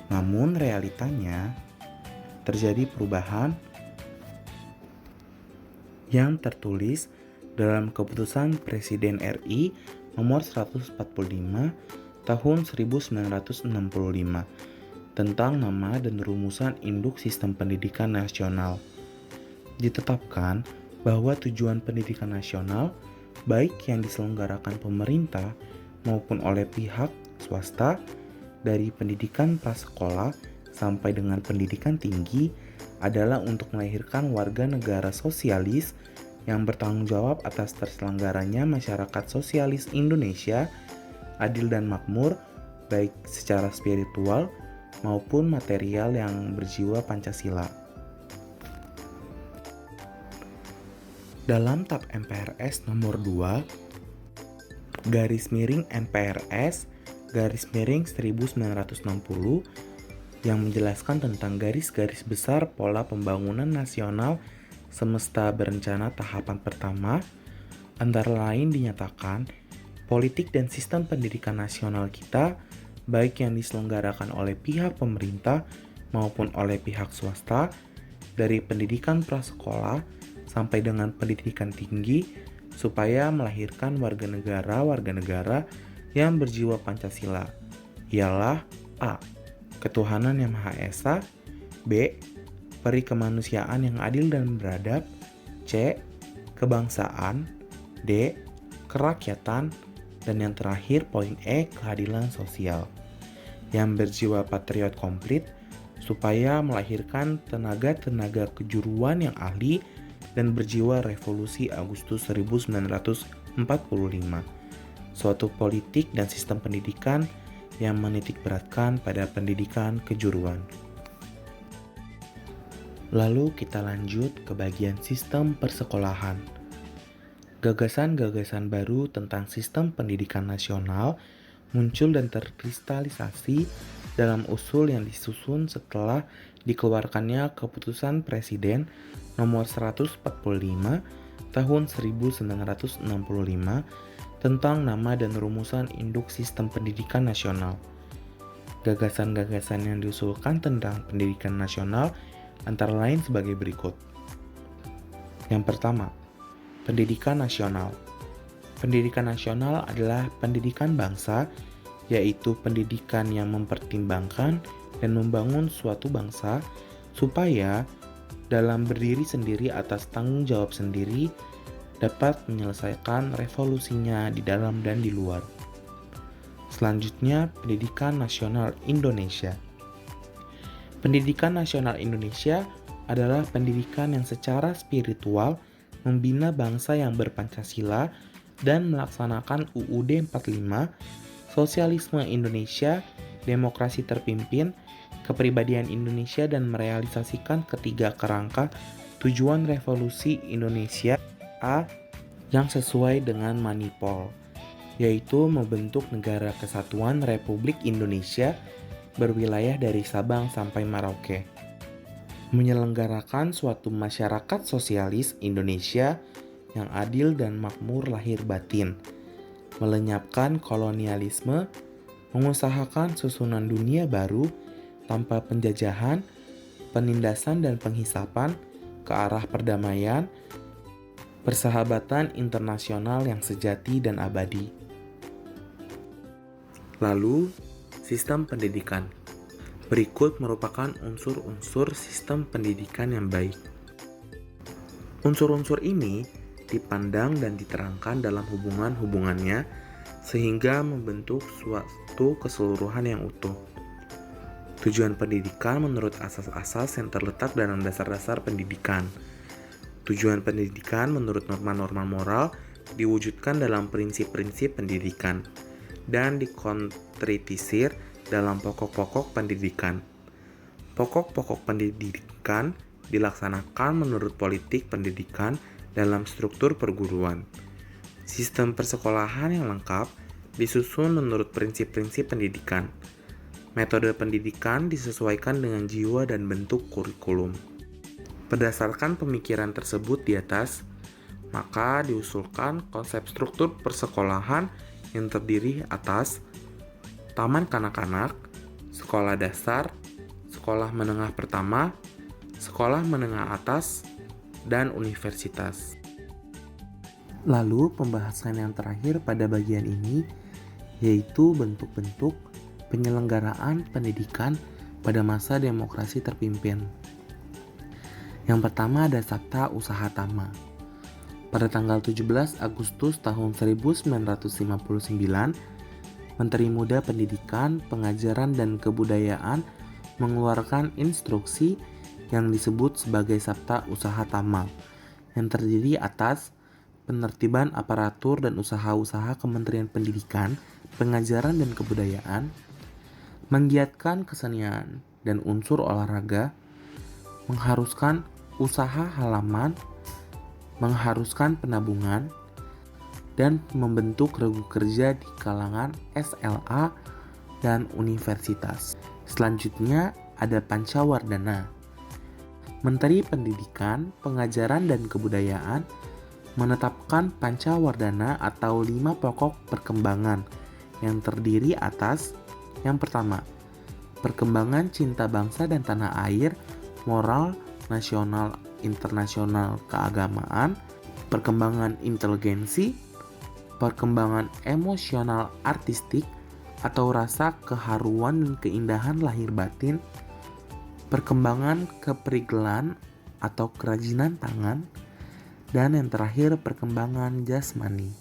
Namun realitanya terjadi perubahan yang tertulis dalam Keputusan Presiden RI nomor 145 tahun 1965 tentang nama dan rumusan induk sistem pendidikan nasional. Ditetapkan bahwa tujuan pendidikan nasional, baik yang diselenggarakan pemerintah maupun oleh pihak swasta, dari pendidikan prasekolah sampai dengan pendidikan tinggi, adalah untuk melahirkan warga negara sosialis yang bertanggung jawab atas terselenggaranya masyarakat sosialis Indonesia, adil dan makmur, baik secara spiritual maupun material yang berjiwa Pancasila. Dalam Tab MPRS nomor 2, garis miring MPRS, garis miring 1960, yang menjelaskan tentang garis-garis besar pola pembangunan nasional semesta berencana tahapan pertama, antara lain dinyatakan, politik dan sistem pendidikan nasional kita, baik yang diselenggarakan oleh pihak pemerintah maupun oleh pihak swasta, dari pendidikan prasekolah sampai dengan pendidikan tinggi, supaya melahirkan warga negara yang berjiwa Pancasila, ialah A. Ketuhanan yang Maha Esa, B. Peri kemanusiaan yang adil dan beradab, C. Kebangsaan, D. Kerakyatan, dan yang terakhir poin E. Keadilan sosial, yang berjiwa patriot komplit, supaya melahirkan tenaga-tenaga kejuruan yang ahli dan berjiwa revolusi Agustus 1945, suatu politik dan sistem pendidikan yang menitikberatkan pada pendidikan kejuruan. Lalu kita lanjut ke bagian sistem persekolahan. Gagasan-gagasan baru tentang sistem pendidikan nasional muncul dan terkristalisasi dalam usul yang disusun setelah dikeluarkannya Keputusan Presiden nomor 145 tahun 1965 tentang nama dan rumusan induk sistem pendidikan nasional. Gagasan-gagasan yang diusulkan tentang pendidikan nasional antara lain sebagai berikut. Yang pertama, pendidikan nasional. Pendidikan nasional adalah pendidikan bangsa, yaitu pendidikan yang mempertimbangkan dan membangun suatu bangsa supaya dalam berdiri sendiri atas tanggung jawab sendiri dapat menyelesaikan revolusinya di dalam dan di luar. Selanjutnya, pendidikan nasional Indonesia. Pendidikan nasional Indonesia adalah pendidikan yang secara spiritual membina bangsa yang berpancasila dan melaksanakan UUD 45, sosialisme Indonesia, demokrasi terpimpin, kepribadian Indonesia, dan merealisasikan ketiga kerangka tujuan revolusi Indonesia A yang sesuai dengan Manipol, yaitu membentuk negara kesatuan Republik Indonesia berwilayah dari Sabang sampai Merauke, menyelenggarakan suatu masyarakat sosialis Indonesia yang adil dan makmur lahir batin, melenyapkan kolonialisme, mengusahakan susunan dunia baru tanpa penjajahan, penindasan dan penghisapan ke arah perdamaian, persahabatan internasional yang sejati dan abadi. Lalu, sistem pendidikan. Berikut merupakan unsur-unsur sistem pendidikan yang baik. Unsur-unsur ini dipandang dan diterangkan dalam hubungan-hubungannya sehingga membentuk suatu keseluruhan yang utuh. Tujuan pendidikan menurut asas-asas yang terletak dalam dasar-dasar pendidikan. Tujuan pendidikan menurut norma-norma moral diwujudkan dalam prinsip-prinsip pendidikan dan dikonkretisir dalam pokok-pokok pendidikan. Pokok-pokok pendidikan dilaksanakan menurut politik pendidikan dalam struktur perguruan. Sistem persekolahan yang lengkap disusun menurut prinsip-prinsip pendidikan. Metode pendidikan disesuaikan dengan jiwa dan bentuk kurikulum. Berdasarkan pemikiran tersebut di atas, maka diusulkan konsep struktur persekolahan yang terdiri atas taman kanak-kanak, sekolah dasar, sekolah menengah pertama, sekolah menengah atas, dan universitas. Lalu pembahasan yang terakhir pada bagian ini yaitu bentuk-bentuk penyelenggaraan pendidikan pada masa demokrasi terpimpin. Yang pertama ada Sabta Usaha Tama. Pada tanggal 17 Agustus tahun 1959, Menteri Muda Pendidikan, Pengajaran dan Kebudayaan mengeluarkan instruksi yang disebut sebagai Sabta Usaha Tama, yang terdiri atas penertiban aparatur dan usaha-usaha Kementerian Pendidikan, Pengajaran dan Kebudayaan, menggiatkan kesenian dan unsur olahraga, mengharuskan usaha halaman, mengharuskan penabungan, dan membentuk regu kerja di kalangan SLA dan universitas. Selanjutnya ada Pancawardhana. Menteri Pendidikan, Pengajaran dan Kebudayaan menetapkan Pancawardhana atau 5 pokok perkembangan yang terdiri atas yang pertama, perkembangan cinta bangsa dan tanah air, moral, nasional, internasional, keagamaan, perkembangan inteligensi, perkembangan emosional artistik atau rasa keharuan dan keindahan lahir batin, perkembangan keperigelan atau kerajinan tangan, dan yang terakhir perkembangan jasmani.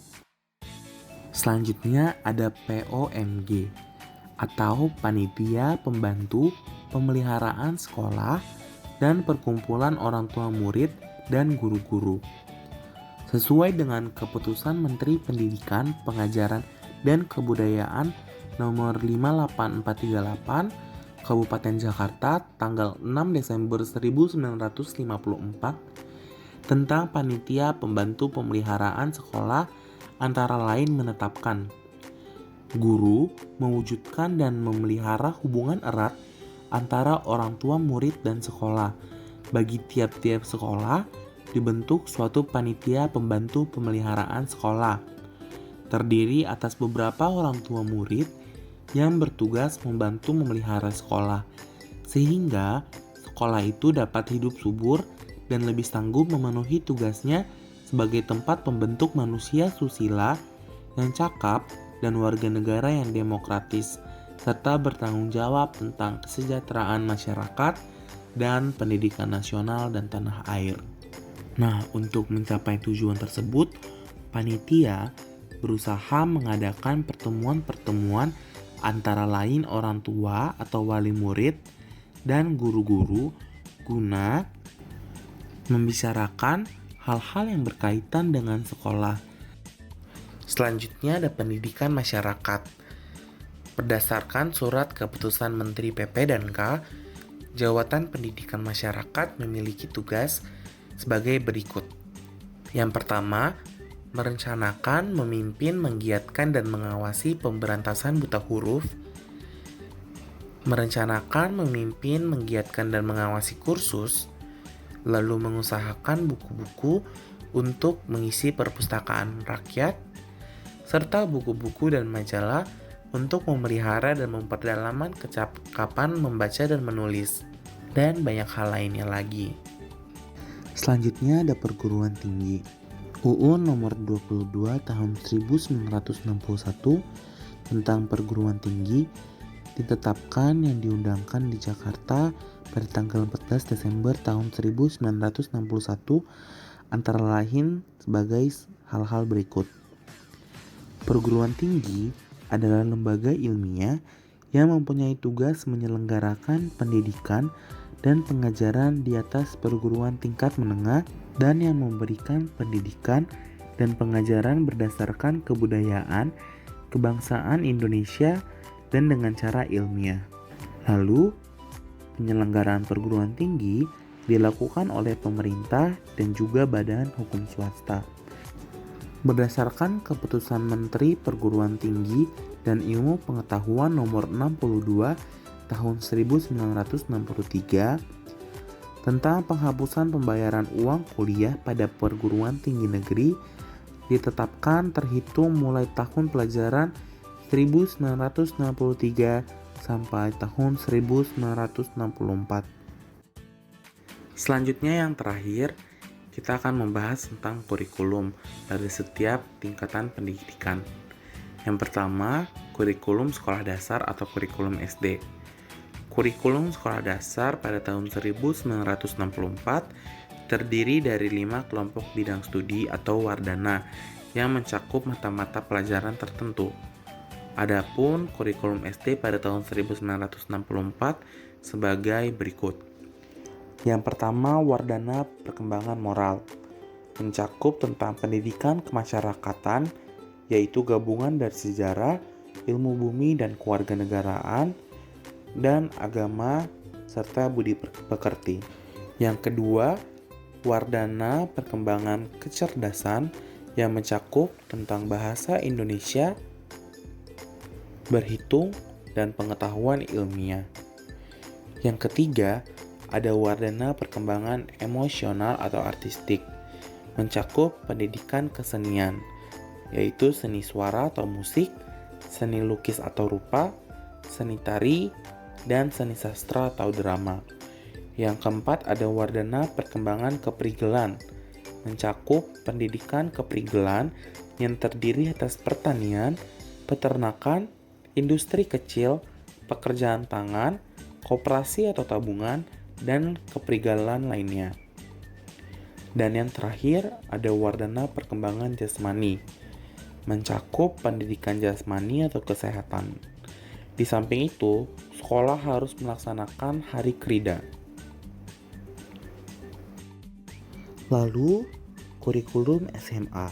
Selanjutnya ada POMG atau Panitia Pembantu Pemeliharaan Sekolah dan Perkumpulan Orang Tua Murid dan Guru-guru. Sesuai dengan keputusan Menteri Pendidikan, Pengajaran, dan Kebudayaan nomor 58438 Kabupaten Jakarta tanggal 6 Desember 1954 tentang Panitia Pembantu Pemeliharaan Sekolah antara lain menetapkan guru mewujudkan dan memelihara hubungan erat antara orang tua murid dan sekolah. Bagi tiap-tiap sekolah dibentuk suatu panitia pembantu pemeliharaan sekolah, terdiri atas beberapa orang tua murid yang bertugas membantu memelihara sekolah, sehingga sekolah itu dapat hidup subur dan lebih sanggup memenuhi tugasnya sebagai tempat pembentuk manusia susila yang cakap dan warga negara yang demokratis, serta bertanggung jawab tentang kesejahteraan masyarakat dan pendidikan nasional dan tanah air. Nah, untuk mencapai tujuan tersebut, panitia berusaha mengadakan pertemuan-pertemuan antara lain orang tua atau wali murid dan guru-guru guna membicarakan hal-hal yang berkaitan dengan sekolah. Selanjutnya ada pendidikan masyarakat. Berdasarkan surat keputusan Menteri PP dan K, Jabatan Pendidikan Masyarakat memiliki tugas sebagai berikut. Yang pertama, merencanakan, memimpin, menggiatkan, dan mengawasi pemberantasan buta huruf. Merencanakan, memimpin, menggiatkan, dan mengawasi kursus. Lalu mengusahakan buku-buku untuk mengisi perpustakaan rakyat, serta buku-buku dan majalah untuk memelihara dan memperdalam kecakapan membaca dan menulis, dan banyak hal lainnya lagi. Selanjutnya ada perguruan tinggi. UU nomor 22 tahun 1961 tentang perguruan tinggi ditetapkan yang diundangkan di Jakarta pada tanggal 14 Desember tahun 1961 antara lain sebagai hal-hal berikut. Perguruan tinggi adalah lembaga ilmiah yang mempunyai tugas menyelenggarakan pendidikan dan pengajaran di atas perguruan tingkat menengah dan yang memberikan pendidikan dan pengajaran berdasarkan kebudayaan, kebangsaan Indonesia dan dengan cara ilmiah. Lalu, penyelenggaraan perguruan tinggi dilakukan oleh pemerintah dan juga badan hukum swasta. Berdasarkan keputusan Menteri Perguruan Tinggi dan Ilmu Pengetahuan nomor 62 tahun 1963 tentang penghapusan pembayaran uang kuliah pada perguruan tinggi negeri ditetapkan terhitung mulai tahun pelajaran 1963 sampai tahun 1964. Selanjutnya yang terakhir, kita akan membahas tentang kurikulum dari setiap tingkatan pendidikan. Yang pertama, kurikulum sekolah dasar atau kurikulum SD. Kurikulum sekolah dasar pada tahun 1964 terdiri dari 5 kelompok bidang studi atau wardana yang mencakup mata-mata pelajaran tertentu. Adapun kurikulum SD pada tahun 1964 sebagai berikut. Yang pertama, wardana perkembangan moral, mencakup tentang pendidikan kemasyarakatan, yaitu gabungan dari sejarah, ilmu bumi dan kewarganegaraan, dan agama serta budi pekerti. Yang kedua, Wardana Perkembangan Kecerdasan yang mencakup tentang bahasa Indonesia, berhitung, dan pengetahuan ilmiah. Yang ketiga, ada Wardana Perkembangan Emosional atau Artistik, mencakup pendidikan kesenian, yaitu seni suara atau musik, seni lukis atau rupa, seni tari, dan seni sastra atau drama. Yang keempat ada Wardana Perkembangan Keprigelan, mencakup pendidikan keprigelan yang terdiri atas pertanian, peternakan, industri kecil, pekerjaan tangan, koperasi atau tabungan, dan keprigelan lainnya. Dan yang terakhir ada Wardana Perkembangan Jasmani, mencakup pendidikan jasmani atau kesehatan. Di samping itu, sekolah harus melaksanakan Hari Krida. Lalu, kurikulum SMA.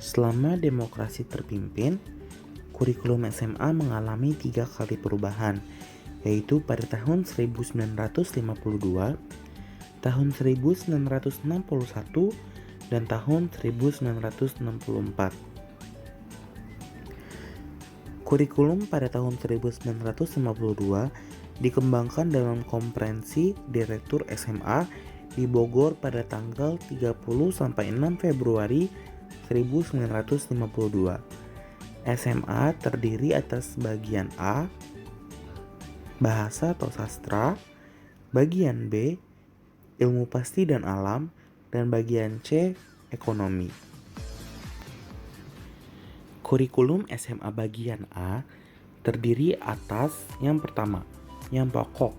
Selama demokrasi terpimpin, kurikulum SMA mengalami 3 kali perubahan, yaitu pada tahun 1952, tahun 1961, dan tahun 1964. Kurikulum pada tahun 1952 dikembangkan dalam konferensi Direktur SMA di Bogor pada tanggal 30 sampai 6 Februari 1952. SMA terdiri atas bagian A, bahasa atau sastra, bagian B, ilmu pasti dan alam, dan bagian C, ekonomi. Kurikulum SMA bagian A terdiri atas yang pertama, yang pokok,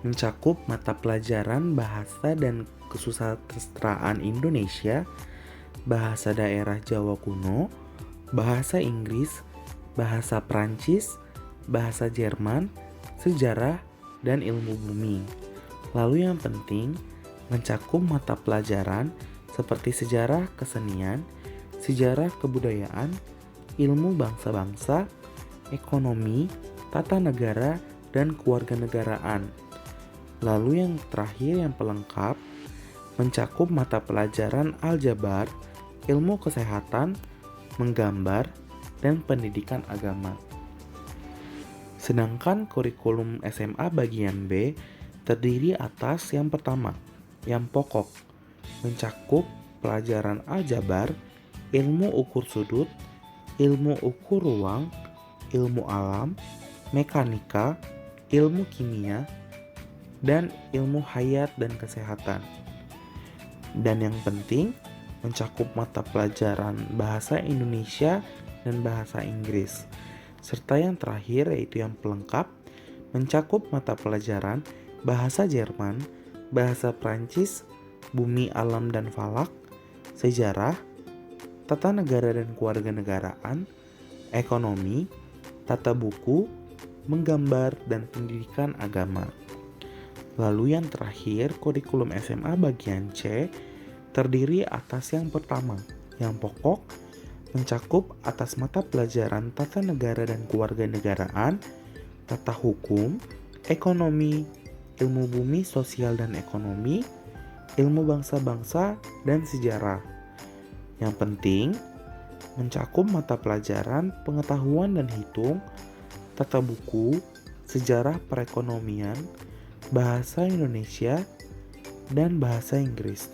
mencakup mata pelajaran bahasa dan kesusastraan Indonesia, bahasa daerah Jawa kuno, bahasa Inggris, bahasa Prancis, bahasa Jerman, sejarah, dan ilmu bumi. Lalu yang penting, mencakup mata pelajaran seperti sejarah kesenian, sejarah kebudayaan, ilmu bangsa-bangsa, ekonomi, tata negara, dan kewarganegaraan. Lalu yang terakhir yang pelengkap, mencakup mata pelajaran aljabar, ilmu kesehatan, menggambar, dan pendidikan agama. Sedangkan kurikulum SMA bagian B terdiri atas yang pertama, yang pokok, mencakup pelajaran aljabar, ilmu ukur sudut, ilmu ukur ruang, ilmu alam, mekanika, ilmu kimia, dan ilmu hayat dan kesehatan. Dan yang penting, mencakup mata pelajaran bahasa Indonesia dan bahasa Inggris. Serta yang terakhir yaitu yang pelengkap, mencakup mata pelajaran bahasa Jerman, bahasa Prancis, bumi alam dan falak, sejarah, tata negara dan kewarganegaraan, ekonomi, tata buku, menggambar, dan pendidikan agama. Lalu yang terakhir, kurikulum SMA bagian C terdiri atas yang pertama, yang pokok, mencakup atas mata pelajaran tata negara dan kewarganegaraan, tata hukum, ekonomi, ilmu bumi sosial dan ekonomi, ilmu bangsa-bangsa, dan sejarah. Yang penting, mencakup mata pelajaran pengetahuan dan hitung, tata buku, sejarah perekonomian, bahasa Indonesia, dan bahasa Inggris.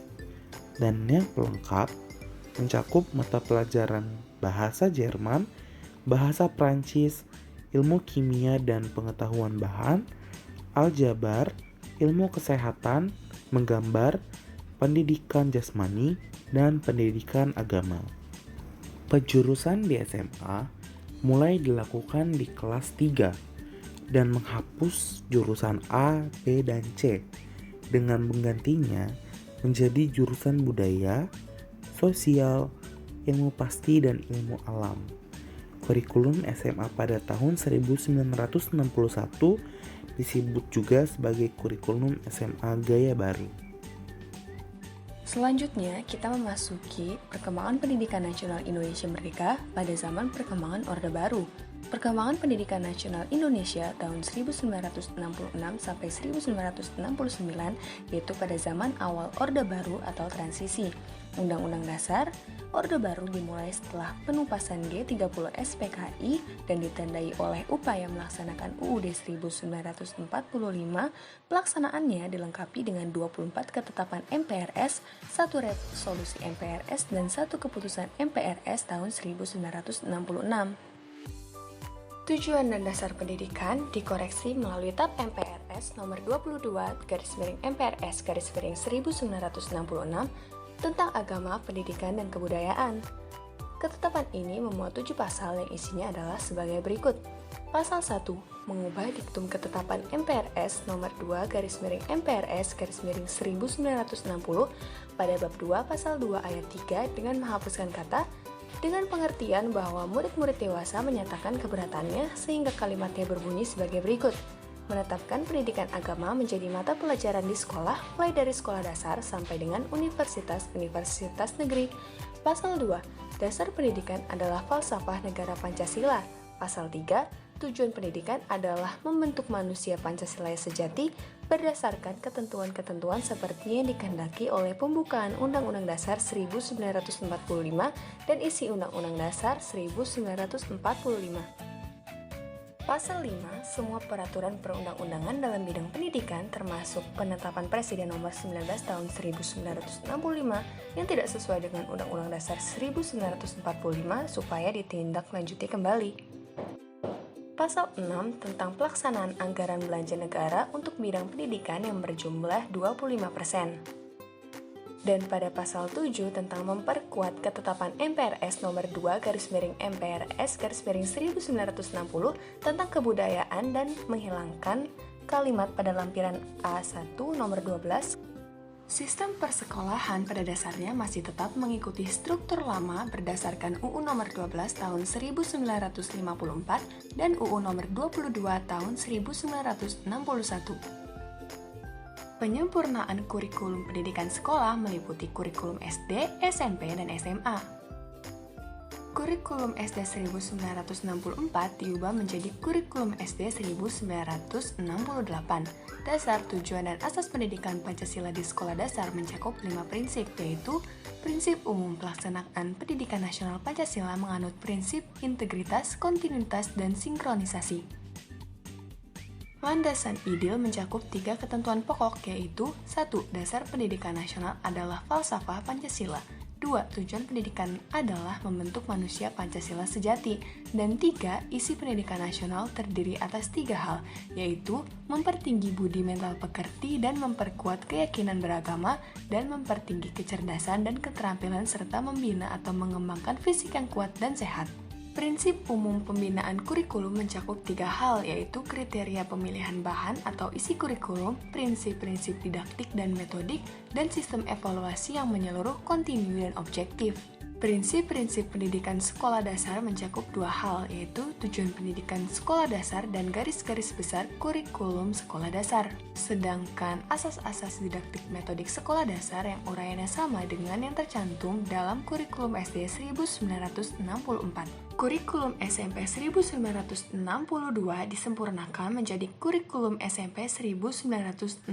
Dan yang pelengkap, mencakup mata pelajaran bahasa Jerman, bahasa Prancis, ilmu kimia dan pengetahuan bahan, aljabar, ilmu kesehatan, menggambar, pendidikan jasmani, dan pendidikan agama. Penjurusan di SMA mulai dilakukan di kelas 3 dan menghapus jurusan A, B, dan C dengan menggantinya menjadi jurusan budaya, sosial, ilmu pasti, dan ilmu alam. Kurikulum SMA pada tahun 1961 disebut juga sebagai kurikulum SMA Gaya Baru. Selanjutnya, kita memasuki perkembangan pendidikan nasional Indonesia Merdeka pada zaman perkembangan Orde Baru. Perkembangan pendidikan nasional Indonesia tahun 1966 sampai 1969 yaitu pada zaman awal Orde Baru atau transisi. Undang-Undang Dasar Orde Baru dimulai setelah penumpasan G30 SPKI dan ditandai oleh upaya melaksanakan UUD 1945. Pelaksanaannya dilengkapi dengan 24 ketetapan MPRS, 1 resolusi MPRS, dan 1 keputusan MPRS tahun 1966. Tujuan dan dasar pendidikan dikoreksi melalui TAP MPRS nomor 22/MPRS/1966 tentang agama, pendidikan, dan kebudayaan. Ketetapan ini memuat 7 pasal yang isinya adalah sebagai berikut. Pasal 1 mengubah diktum ketetapan MPRS nomor 2/MPRS/1960 pada bab 2 pasal 2 ayat 3 dengan menghapuskan kata dengan pengertian bahwa murid-murid dewasa menyatakan keberatannya sehingga kalimatnya berbunyi sebagai berikut. Menetapkan pendidikan agama menjadi mata pelajaran di sekolah mulai dari sekolah dasar sampai dengan universitas negeri. Pasal 2. Dasar pendidikan adalah falsafah negara Pancasila. Pasal 3. Tujuan pendidikan adalah membentuk manusia Pancasila yang sejati berdasarkan ketentuan-ketentuan seperti yang dikehendaki oleh pembukaan Undang-Undang Dasar 1945 dan isi Undang-Undang Dasar 1945. Pasal 5, semua peraturan perundang-undangan dalam bidang pendidikan termasuk penetapan Presiden nomor 19 tahun 1965 yang tidak sesuai dengan Undang-Undang Dasar 1945 supaya ditindaklanjuti kembali. Pasal 6 tentang pelaksanaan anggaran belanja negara untuk bidang pendidikan yang berjumlah 25%. Dan pada pasal 7 tentang memperkuat ketetapan MPRS nomor 2/MPRS/1960 tentang kebudayaan dan menghilangkan kalimat pada lampiran A1 nomor 12. Sistem persekolahan pada dasarnya masih tetap mengikuti struktur lama berdasarkan UU nomor 12 tahun 1954 dan UU nomor 22 tahun 1961. Penyempurnaan kurikulum pendidikan sekolah meliputi kurikulum SD, SMP, dan SMA. Kurikulum SD 1964 diubah menjadi kurikulum SD 1968. Dasar, tujuan, dan asas pendidikan Pancasila di sekolah dasar mencakup 5 prinsip, yaitu prinsip umum pelaksanaan pendidikan nasional Pancasila menganut prinsip integritas, kontinuitas, dan sinkronisasi. Landasan ideal mencakup 3 ketentuan pokok, yaitu 1. Dasar pendidikan nasional adalah falsafah Pancasila. 2. Tujuan pendidikan adalah membentuk manusia Pancasila sejati. Dan 3. Isi pendidikan nasional terdiri atas 3 hal, yaitu mempertinggi budi mental pekerti dan memperkuat keyakinan beragama, dan mempertinggi kecerdasan dan keterampilan serta membina atau mengembangkan fisik yang kuat dan sehat. Prinsip umum pembinaan kurikulum mencakup 3 hal, yaitu kriteria pemilihan bahan atau isi kurikulum, prinsip-prinsip didaktik dan metodik, dan sistem evaluasi yang menyeluruh, kontinu, dan objektif. Prinsip-prinsip pendidikan sekolah dasar mencakup 2 hal, yaitu tujuan pendidikan sekolah dasar dan garis-garis besar kurikulum sekolah dasar. Sedangkan asas-asas didaktik metodik sekolah dasar yang uraiannya sama dengan yang tercantum dalam kurikulum SD 1964. Kurikulum SMP 1962 disempurnakan menjadi kurikulum SMP 1967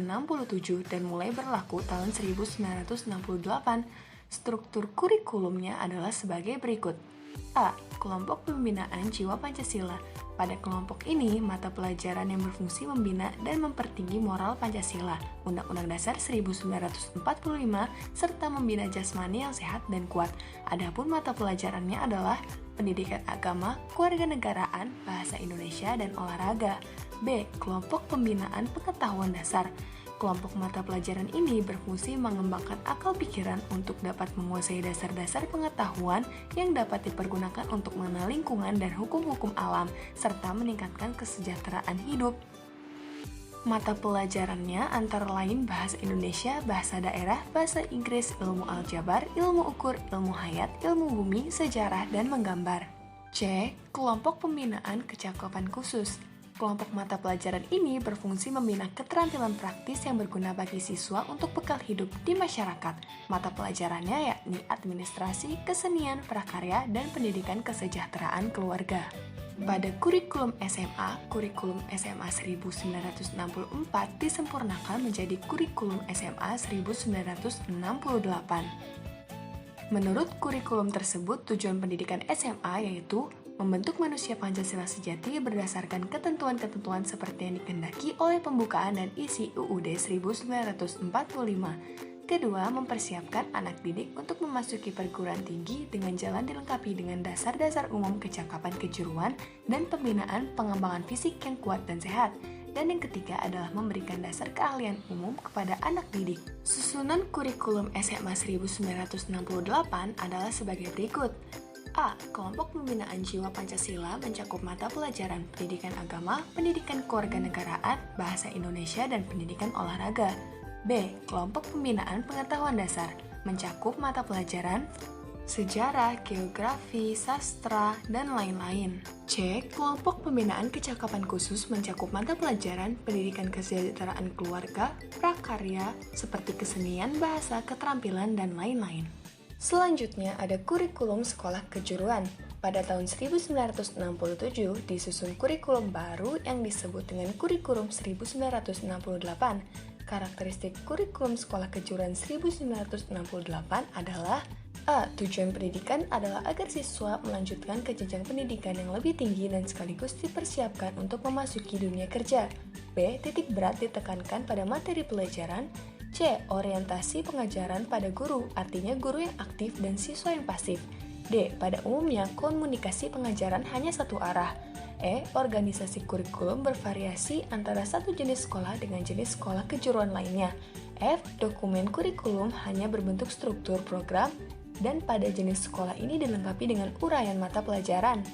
dan mulai berlaku tahun 1968. Struktur kurikulumnya adalah sebagai berikut. A. Kelompok pembinaan jiwa Pancasila. Pada kelompok ini, mata pelajaran yang berfungsi membina dan mempertinggi moral Pancasila, Undang-Undang Dasar 1945, serta membina jasmani yang sehat dan kuat. Adapun mata pelajarannya adalah pendidikan agama, kewarganegaraan, bahasa Indonesia, dan olahraga. B. Kelompok pembinaan pengetahuan dasar. Kelompok mata pelajaran ini berfungsi mengembangkan akal pikiran untuk dapat menguasai dasar-dasar pengetahuan yang dapat dipergunakan untuk mengenal lingkungan dan hukum-hukum alam, serta meningkatkan kesejahteraan hidup. Mata pelajarannya antara lain bahasa Indonesia, bahasa daerah, bahasa Inggris, ilmu aljabar, ilmu ukur, ilmu hayat, ilmu bumi, sejarah, dan menggambar. C. Kelompok pembinaan kecakapan khusus. Kelompok mata pelajaran ini berfungsi membina keterampilan praktis yang berguna bagi siswa untuk bekal hidup di masyarakat. Mata pelajarannya yakni administrasi, kesenian, prakarya, dan pendidikan kesejahteraan keluarga. Pada kurikulum kurikulum SMA 1964 disempurnakan menjadi kurikulum SMA 1968. Menurut kurikulum tersebut, tujuan pendidikan SMA yaitu membentuk manusia Pancasila sejati berdasarkan ketentuan-ketentuan seperti yang dikehendaki oleh pembukaan dan isi UUD 1945. Kedua, mempersiapkan anak didik untuk memasuki perguruan tinggi dengan jalan dilengkapi dengan dasar-dasar umum kecakapan kejuruan dan pembinaan pengembangan fisik yang kuat dan sehat. Dan yang ketiga adalah memberikan dasar keahlian umum kepada anak didik. Susunan kurikulum SMA 1968 adalah sebagai berikut. A. Kelompok pembinaan jiwa Pancasila mencakup mata pelajaran pendidikan agama, pendidikan kewarganegaraan, bahasa Indonesia, dan pendidikan olahraga. B. Kelompok pembinaan pengetahuan dasar mencakup mata pelajaran sejarah, geografi, sastra, dan lain-lain. C. Kelompok pembinaan kecakapan khusus mencakup mata pelajaran pendidikan kesejahteraan keluarga, prakarya, seperti kesenian, bahasa, keterampilan, dan lain-lain. Selanjutnya ada kurikulum sekolah kejuruan. Pada tahun 1967 disusun kurikulum baru yang disebut dengan kurikulum 1968. Karakteristik kurikulum sekolah kejuruan 1968 adalah A. Tujuan pendidikan adalah agar siswa melanjutkan ke jenjang pendidikan yang lebih tinggi dan sekaligus dipersiapkan untuk memasuki dunia kerja. B. Titik berat ditekankan pada materi pelajaran. C. Orientasi pengajaran pada guru, artinya guru yang aktif dan siswa yang pasif. D. Pada umumnya, komunikasi pengajaran hanya satu arah. E. Organisasi kurikulum bervariasi antara satu jenis sekolah dengan jenis sekolah kejuruan lainnya. F. Dokumen kurikulum hanya berbentuk struktur program dan pada jenis sekolah ini dilengkapi dengan uraian mata pelajaran.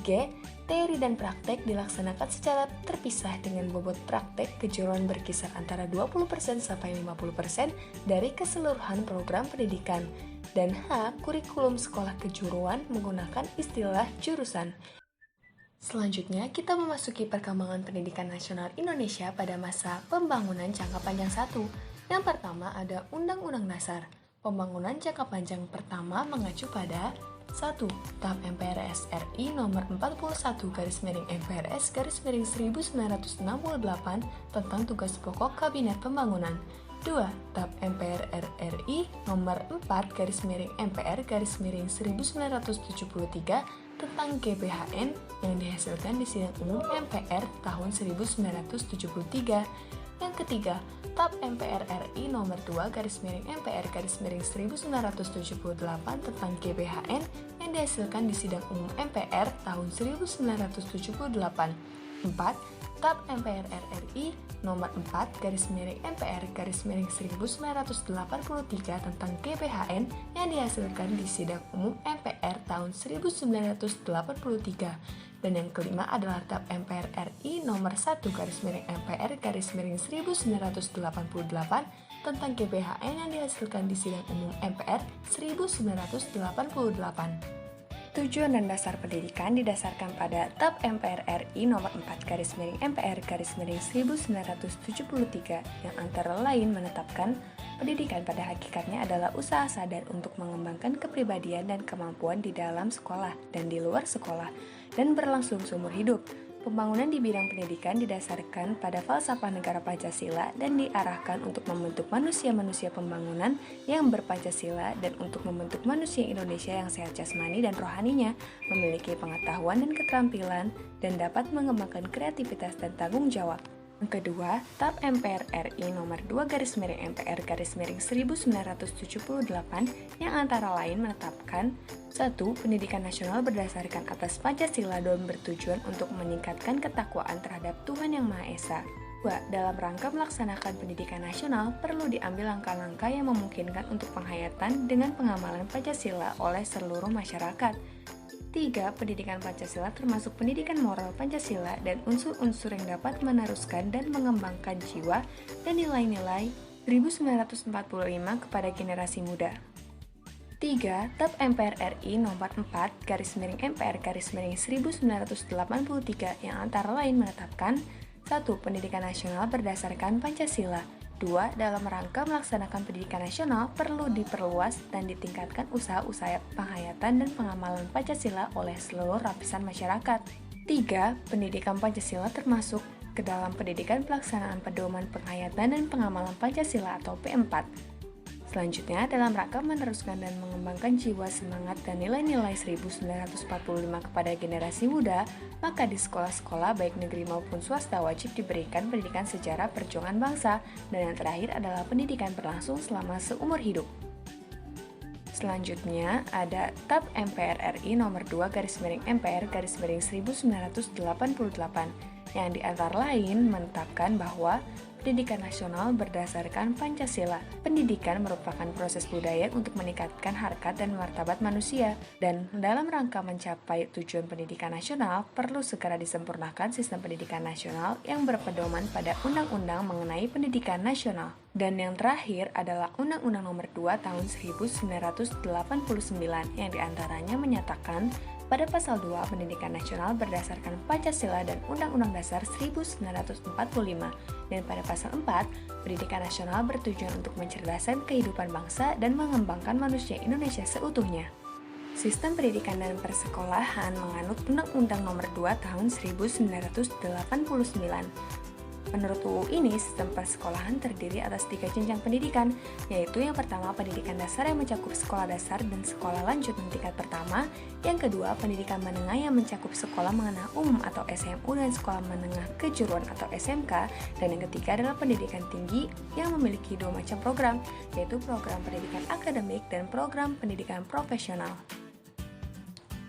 G. Teori dan praktek dilaksanakan secara terpisah dengan bobot praktek kejuruan berkisar antara 20% sampai 50% dari keseluruhan program pendidikan. Dan H. Kurikulum sekolah kejuruan menggunakan istilah jurusan. Selanjutnya, kita memasuki perkembangan pendidikan nasional Indonesia pada masa pembangunan jangka panjang 1. Yang pertama ada Undang-Undang Dasar. Pembangunan jangka panjang pertama mengacu pada 1. Tahap MPRS RI nomor 41 /MPRS /1968 tentang tugas pokok Kabinet Pembangunan. 2. Tahap MPR RI nomor 4 /MPR /1973 tentang GBHN yang dihasilkan di Sidang Umum MPR tahun 1973. Yang ketiga, Tahap MPR RI nomor 2 /MPR /1978 tentang GBHN yang dihasilkan di Sidang Umum MPR tahun 1978. 4. Tahap MPR RI nomor 4 /MPR /1983 tentang GBHN yang dihasilkan di Sidang Umum MPR tahun 1983. Dan yang kelima adalah Tahap MPR RI nomor 1 /MPR /1988 tentang GBHN yang dihasilkan di Sidang Umum MPR 1988. Tujuan dan dasar pendidikan didasarkan pada Tahap MPR RI nomor 4 /MPR /1973 yang antara lain menetapkan pendidikan pada hakikatnya adalah usaha sadar untuk mengembangkan kepribadian dan kemampuan di dalam sekolah dan di luar sekolah dan berlangsung seumur hidup. Pembangunan di bidang pendidikan didasarkan pada falsafah negara Pancasila dan diarahkan untuk membentuk manusia-manusia pembangunan yang berpancasila dan untuk membentuk manusia Indonesia yang sehat jasmani dan rohaninya, memiliki pengetahuan dan keterampilan, dan dapat mengembangkan kreativitas dan tanggung jawab. Yang kedua, Tahap MPR RI nomor 2 /MPR /1978 yang antara lain menetapkan 1. Pendidikan nasional berdasarkan atas Pancasila dan bertujuan untuk meningkatkan ketakwaan terhadap Tuhan Yang Maha Esa. 2. Dalam rangka melaksanakan pendidikan nasional, perlu diambil langkah-langkah yang memungkinkan untuk penghayatan dengan pengamalan Pancasila oleh seluruh masyarakat. 3. Pendidikan Pancasila termasuk pendidikan moral Pancasila dan unsur-unsur yang dapat meneruskan dan mengembangkan jiwa dan nilai-nilai 1945 kepada generasi muda. 3. Tahap MPR RI nomor 4 /MPR /1983 yang antara lain menetapkan 1. Pendidikan nasional berdasarkan Pancasila. 2. Dalam rangka melaksanakan pendidikan nasional perlu diperluas dan ditingkatkan usaha-usaha penghayatan dan pengamalan Pancasila oleh seluruh lapisan masyarakat. 3. Pendidikan Pancasila termasuk ke dalam pendidikan pelaksanaan pedoman penghayatan dan pengamalan Pancasila atau P4. Selanjutnya, dalam rangka meneruskan dan mengembangkan jiwa semangat dan nilai-nilai 1945 kepada generasi muda, maka di sekolah-sekolah baik negeri maupun swasta wajib diberikan pendidikan sejarah perjuangan bangsa, dan yang terakhir adalah pendidikan berlangsung selama seumur hidup. Selanjutnya, ada TAP MPR RI nomor 2/MPR/1988 yang diantara lain menetapkan bahwa pendidikan nasional berdasarkan Pancasila. Pendidikan merupakan proses budaya untuk meningkatkan harkat dan martabat manusia, dan dalam rangka mencapai tujuan pendidikan nasional, perlu segera disempurnakan sistem pendidikan nasional yang berpedoman pada Undang-Undang mengenai Pendidikan Nasional. Dan yang terakhir adalah Undang-Undang Nomor 2 Tahun 1989 yang diantaranya menyatakan pada pasal 2 pendidikan nasional berdasarkan Pancasila dan Undang-Undang Dasar 1945, dan pada pasal 4 pendidikan nasional bertujuan untuk mencerdaskan kehidupan bangsa dan mengembangkan manusia Indonesia seutuhnya. Sistem pendidikan dan persekolahan menganut Undang-Undang Nomor 2 Tahun 1989. Menurut UU ini, sistem persekolahan terdiri atas 3 jenjang pendidikan, yaitu yang pertama pendidikan dasar yang mencakup sekolah dasar dan sekolah lanjut tingkat pertama, yang kedua pendidikan menengah yang mencakup sekolah menengah umum atau SMU dan sekolah menengah kejuruan atau SMK, dan yang ketiga adalah pendidikan tinggi yang memiliki 2 macam program, yaitu program pendidikan akademik dan program pendidikan profesional.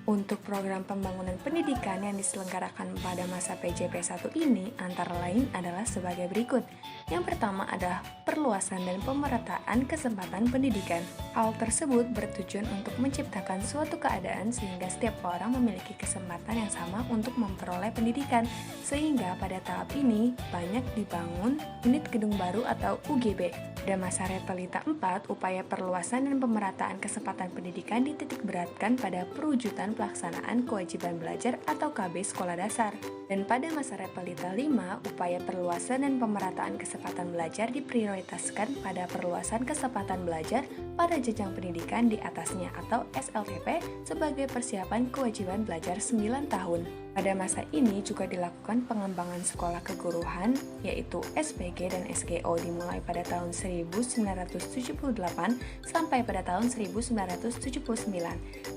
Untuk program pembangunan pendidikan yang diselenggarakan pada masa PJP1 ini antara lain adalah sebagai berikut. Yang pertama adalah perluasan dan pemerataan kesempatan pendidikan. Hal tersebut bertujuan untuk menciptakan suatu keadaan sehingga setiap orang memiliki kesempatan yang sama untuk memperoleh pendidikan, sehingga pada tahap ini banyak dibangun unit gedung baru atau UGB. Pada masa Repelita 4, upaya perluasan dan pemerataan kesempatan pendidikan dititikberatkan pada perwujudan pelaksanaan kewajiban belajar atau KB sekolah dasar. Dan pada masa Repelita 5, upaya perluasan dan pemerataan kesempatan belajar diprioritaskan pada perluasan kesempatan belajar pada jenjang pendidikan di atasnya atau SLTP sebagai persiapan kewajiban belajar 9 tahun. Pada masa ini juga dilakukan pengembangan sekolah keguruan yaitu SPG dan SGO dimulai pada tahun 1978 sampai pada tahun 1979.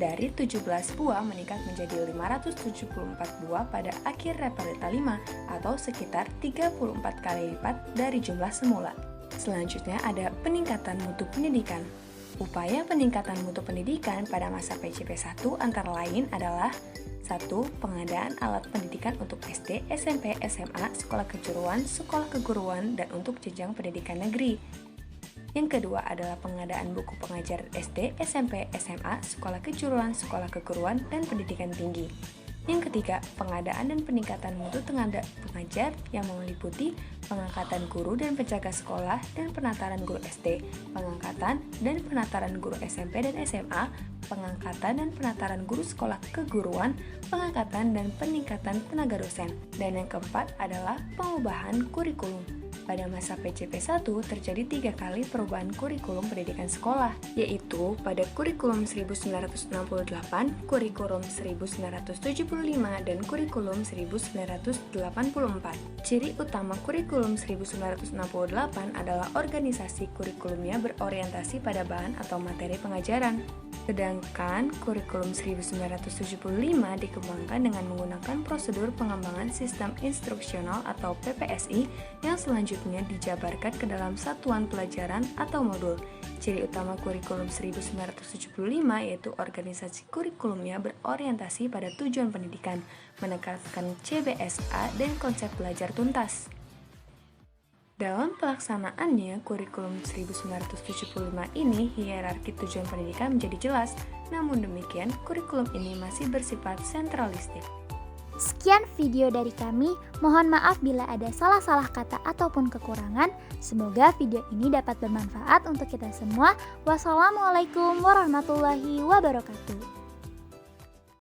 Dari 17 buah meningkat menjadi 574 buah pada akhir Repelita 5 atau sekitar 34 kali lipat dari jumlah semula. Selanjutnya ada peningkatan mutu pendidikan. Upaya peningkatan mutu pendidikan pada masa PJP1 antara lain adalah 1. Pengadaan alat pendidikan untuk SD, SMP, SMA, sekolah kejuruan, sekolah keguruan, dan untuk jenjang pendidikan negeri. Yang kedua adalah pengadaan buku pengajar SD, SMP, SMA, sekolah kejuruan, sekolah keguruan, dan pendidikan tinggi. Yang ketiga, pengadaan dan peningkatan mutu tenaga pengajar yang meliputi pengangkatan guru dan penjaga sekolah dan penataran guru SD, pengangkatan dan penataran guru SMP dan SMA, pengangkatan dan penataran guru sekolah keguruan, pengangkatan dan peningkatan tenaga dosen. Dan yang keempat adalah pengubahan kurikulum. Pada masa PJP1 terjadi 3 kali perubahan kurikulum pendidikan sekolah, yaitu pada kurikulum 1968, kurikulum 1975, dan kurikulum 1984. Ciri utama kurikulum 1968 adalah organisasi kurikulumnya berorientasi pada bahan atau materi pengajaran. Sedangkan kurikulum 1975 dikembangkan dengan menggunakan prosedur pengembangan sistem instruksional atau PPSI yang selanjutnya dijabarkan ke dalam satuan pelajaran atau modul. Ciri utama kurikulum 1975 yaitu organisasi kurikulumnya berorientasi pada tujuan pendidikan, menekankan CBSA dan konsep belajar tuntas. Dalam pelaksanaannya, kurikulum 1975 ini hierarki tujuan pendidikan menjadi jelas, namun demikian kurikulum ini masih bersifat sentralistik. Sekian video dari kami, mohon maaf bila ada salah-salah kata ataupun kekurangan. Semoga video ini dapat bermanfaat untuk kita semua. Wassalamualaikum warahmatullahi wabarakatuh.